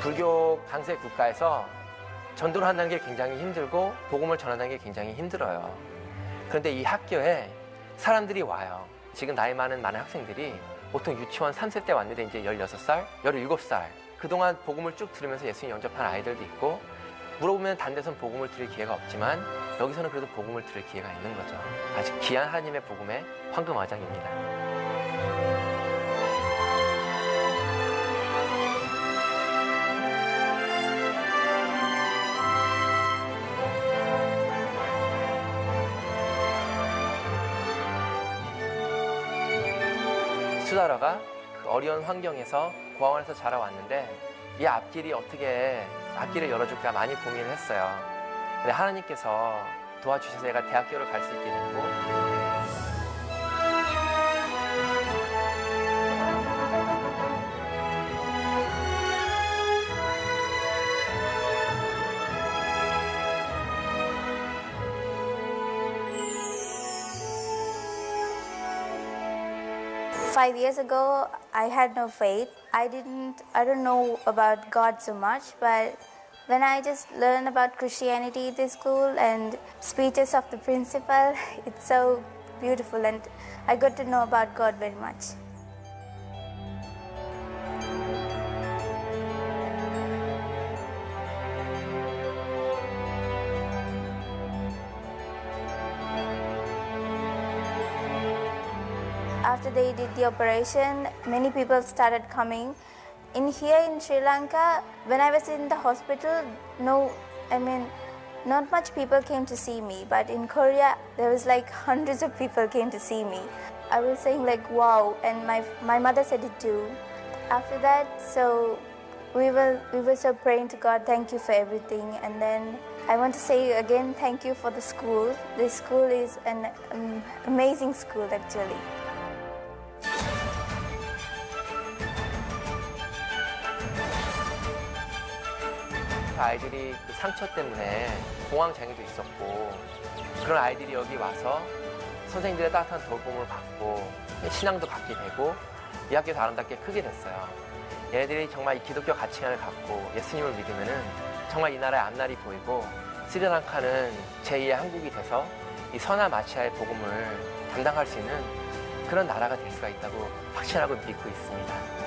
불교 강세 국가에서 전도를 한다는 게 굉장히 힘들고 복음을 전한다는 게 굉장히 힘들어요. 그런데 이 학교에 사람들이 와요. 지금 나이 많은 학생들이 보통 유치원 3세 때 왔는데 이제 16살, 17살. 그동안 복음을 쭉 들으면서 예수님 영접한 아이들도 있고 물어보면 다른 데선 복음을 들을 기회가 없지만 여기서는 그래도 복음을 들을 기회가 있는 거죠. 아주 귀한 하나님의 복음의 황금어장입니다. 수다라가 그 어려운 환경에서 고아원에서 자라왔는데 이 앞길이 어떻게 앞길을 열어줄까 많이 고민을 했어요. 근데 하나님께서 도와주셔서 얘가 대학교를 갈 수 있게 됐고 Five years ago, I had no faith. I don't know about God so much, but when I just learned about Christianity in this school and speeches of the principal, it's so beautiful and I got to know about God very much. after they did the operation, many people started coming. Here in Sri Lanka, when I was in the hospital, not much people came to see me, but in Korea, there was like hundreds of people came to see me. I was saying like, wow, and my mother said it too. After that, so we were so praying to God, thank you for everything. And then I want to say again, thank you for the school. This school is an amazing school actually. 아이들이 그 상처 때문에 공황 장애도 있었고 그런 아이들이 여기 와서 선생님들의 따뜻한 돌봄을 받고 신앙도 갖게 되고 이 학교에서 아름답게 크게 됐어요. 얘네들이 정말 이 기독교 가치관을 갖고 예수님을 믿으면은 정말 이 나라의 앞날이 보이고 스리랑카는 제2의 한국이 돼서 이 서남아시아의 복음을 담당할 수 있는 그런 나라가 될 수가 있다고 확신하고 믿고 있습니다.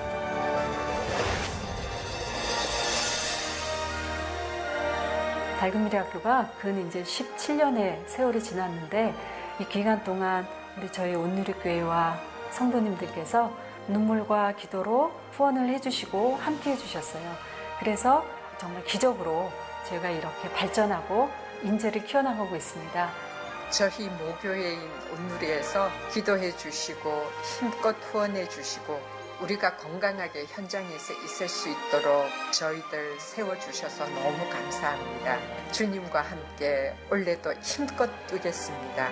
밝은 미래 학교가 근 이제 17년의 세월이 지났는데 이 기간 동안 우리 저희 온누리교회와 성도님들께서 눈물과 기도로 후원을 해주시고 함께 해주셨어요. 그래서 정말 기적으로 저희가 이렇게 발전하고 인재를 키워나가고 있습니다. 저희 모교회인 온누리에서 기도해 주시고 힘껏 후원해 주시고 우리가 건강하게 현장에서 있을 수 있도록 저희들 세워주셔서 너무 감사합니다. 주님과 함께 올해도 힘껏 뛰겠습니다.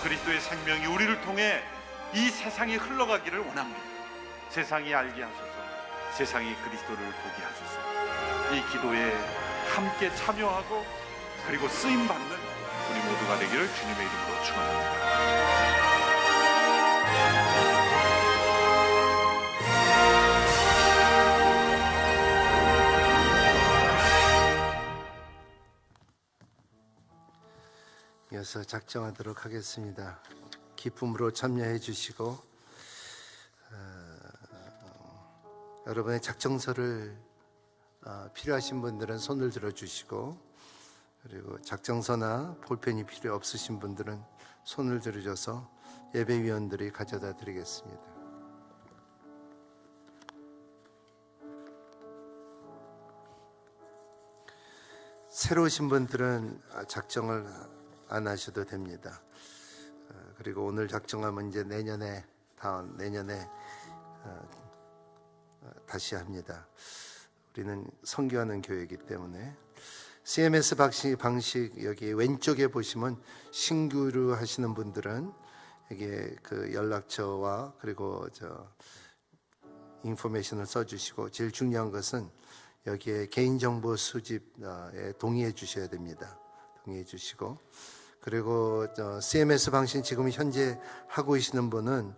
그리스도의 생명이 우리를 통해 이 세상에 흘러가기를 원합니다. 세상이 알게 하소서, 세상이 그리스도를 보게 하소서. 이 기도에 함께 참여하고 그리고 쓰임받는 우리 모두가 되기를 주님의 이름으로 축원합니다. 이어서 작정하도록 하겠습니다. 기쁨으로 참여해 주시고 여러분의 작정서를 필요하신 분들은 손을 들어 주시고 그리고 작정서나 볼펜이 필요 없으신 분들은 손을 들어줘서 예배위원들이 가져다 드리겠습니다. 새로 오신 분들은 작정을 안 하셔도 됩니다. 그리고 오늘 작정하면 이제 내년에 다시 합니다. 우리는 선교하는 교회이기 때문에 CMS 방식 여기 왼쪽에 보시면 신규로 하시는 분들은 여기에 그 연락처와 그리고 인포메이션을 써주시고 제일 중요한 것은 여기에 개인정보 수집에 동의해 주셔야 됩니다. 동의해 주시고 그리고 CMS 방식 지금 현재 하고 계시는 분은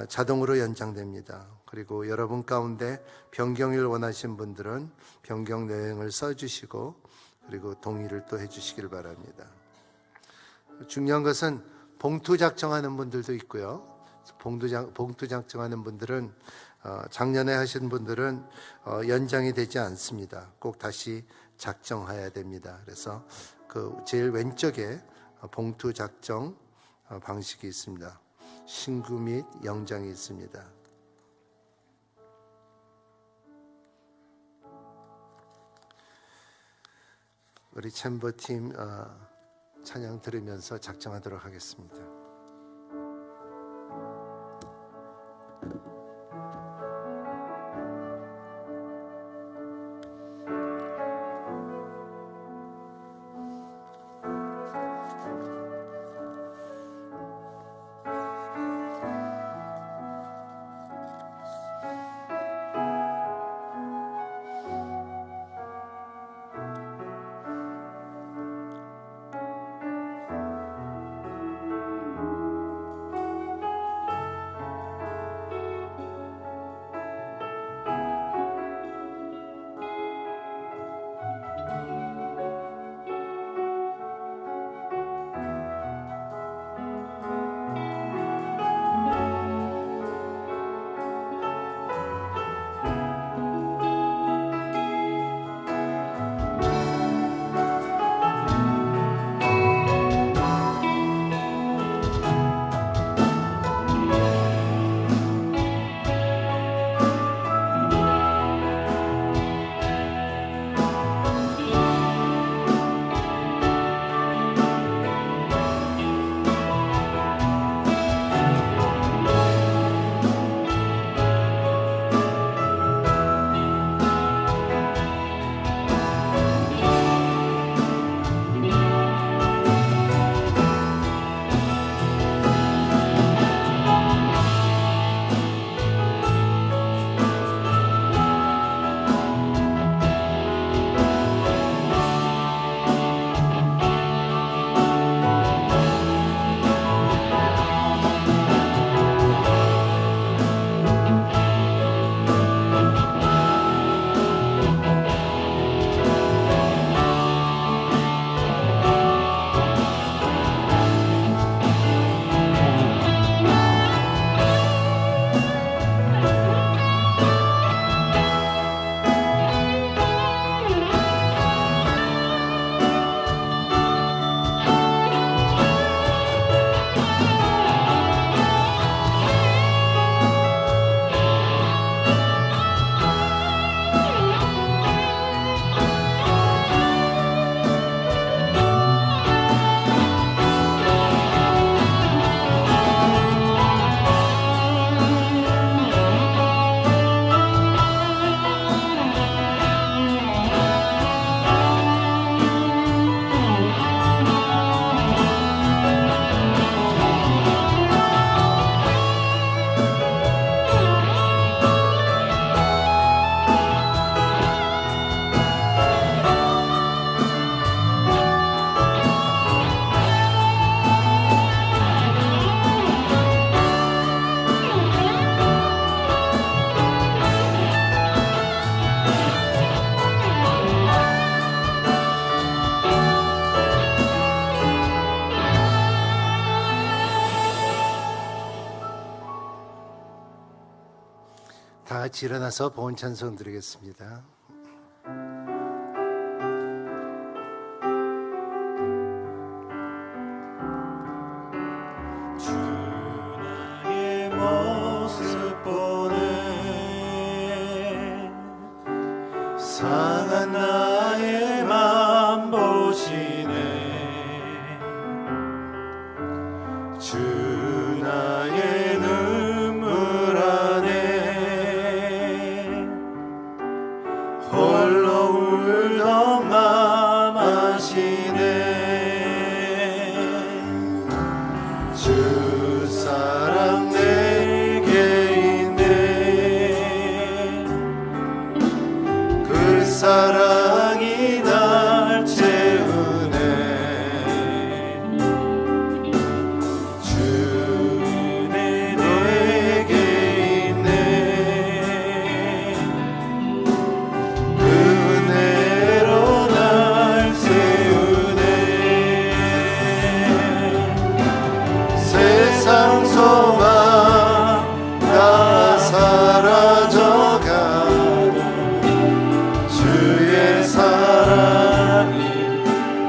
자동으로 연장됩니다. 그리고 여러분 가운데 변경을 원하신 분들은 변경 내용을 써주시고 그리고 동의를 또 해주시길 바랍니다. 중요한 것은 봉투 작성하는 분들도 있고요. 봉투 작성하는 분들은 작년에 하신 분들은 연장이 되지 않습니다. 꼭 다시 작성해야 됩니다. 그래서 그 제일 왼쪽에 봉투 작성 방식이 있습니다. 신규 및 영장이 있습니다. 우리 챔버팀 찬양 들으면서 작정하도록 하겠습니다. 다 같이 일어나서 보온 찬송 드리겠습니다. 주 나의 모습 보네 상한 나의 맘 보시네 주 나의 눈물 안에 홀로 울던 맘 아시네 주 사랑 내게 있네 그 사랑이 날 채우네 주네 내게 있네 그 은혜로 날 세우네 세상 소망 다 사라져가도 주의 사랑이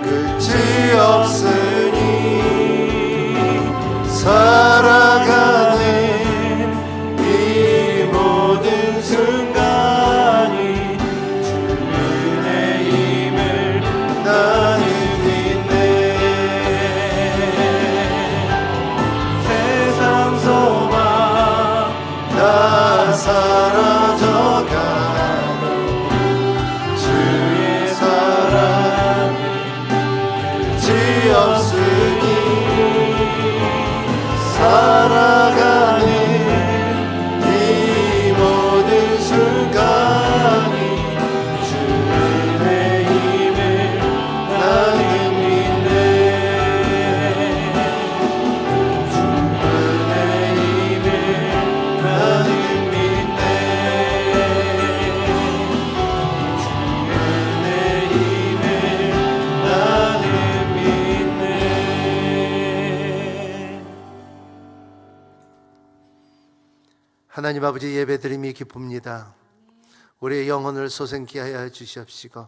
끝이 없으니 살아가는 이 모든 순간이 주의 힘을 나는 믿네 세상 소망 다 사라져가도 주의 사랑이 끝이 없으니 살아가는 이 모든 순간이 주의 힘을 나는 믿네 주의 힘을 나는 믿네 주의 힘을 나는 믿네 하나님 아버지 예배드림이 기쁩니다. 우리의 영혼을 소생케 하여 주시옵시고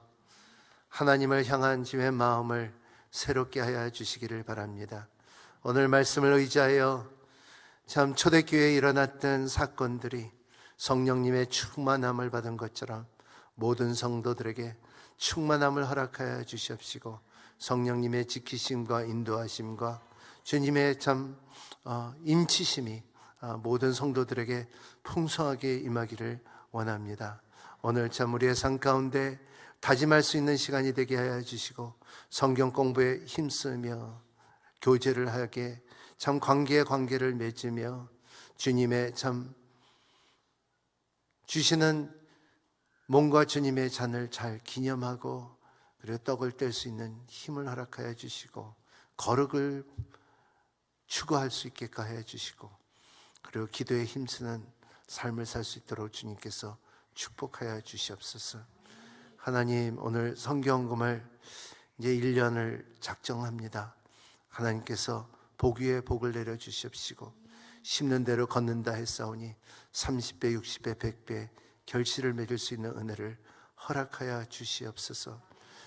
하나님을 향한 주의 마음을 새롭게 하여 주시기를 바랍니다. 오늘 말씀을 의지하여 참 초대교회에 일어났던 사건들이 성령님의 충만함을 받은 것처럼 모든 성도들에게 충만함을 허락하여 주시옵시고 성령님의 지키심과 인도하심과 주님의 참 임치심이 모든 성도들에게 풍성하게 임하기를 원합니다. 오늘 참 우리의 삶 가운데 다짐할 수 있는 시간이 되게 하여 주시고 성경 공부에 힘쓰며 교제를 하게 참 관계에 관계를 맺으며 주님의 참 주시는 몸과 주님의 잔을 잘 기념하고 그리고 떡을 뗄 수 있는 힘을 허락하여 주시고 거룩을 추구할 수 있게 하여 주시고 그리고 기도에 힘쓰는 삶을 살 수 있도록 주님께서 축복하여 주시옵소서. 하나님 오늘 성경금을 이제 1년을 작정합니다. 하나님께서 복 위에 복을 내려 주시옵시고 심는 대로 걷는다 했사오니 30배 60배 100배 결실을 맺을 수 있는 은혜를 허락하여 주시옵소서.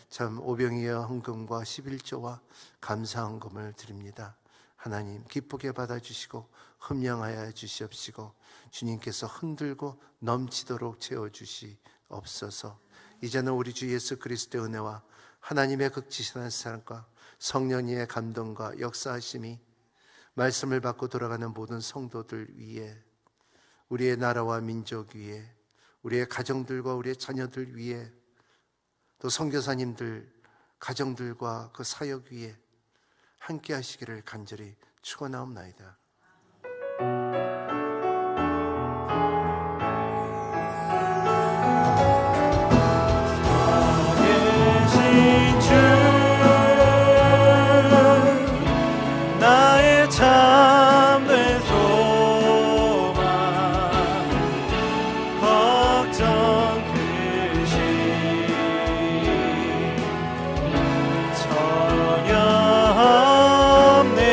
참 오병이어 헌금과 11조와 감사한 금을 드립니다. 하나님 기쁘게 받아주시고 흠량하여 주시옵시고 주님께서 흔들고 넘치도록 채워주시옵소서. 이제는 우리 주 예수 그리스도의 은혜와 하나님의 극지신한 사랑과 성령님의 감동과 역사하심이 말씀을 받고 돌아가는 모든 성도들 위에 우리의 나라와 민족 위에 우리의 가정들과 우리의 자녀들 위에 또 선교사님들 가정들과 그 사역 위에 함께 하시기를 간절히 축원하옵나이다. 살아계신 주 나의 참된 소망 걱정 크신 전혀 없네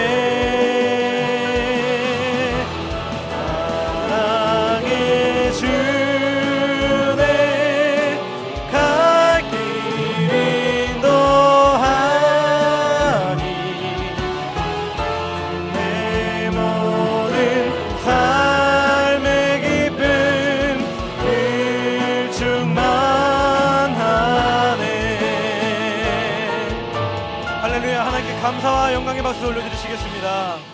감사와 영광의 박수 올려드리시겠습니다.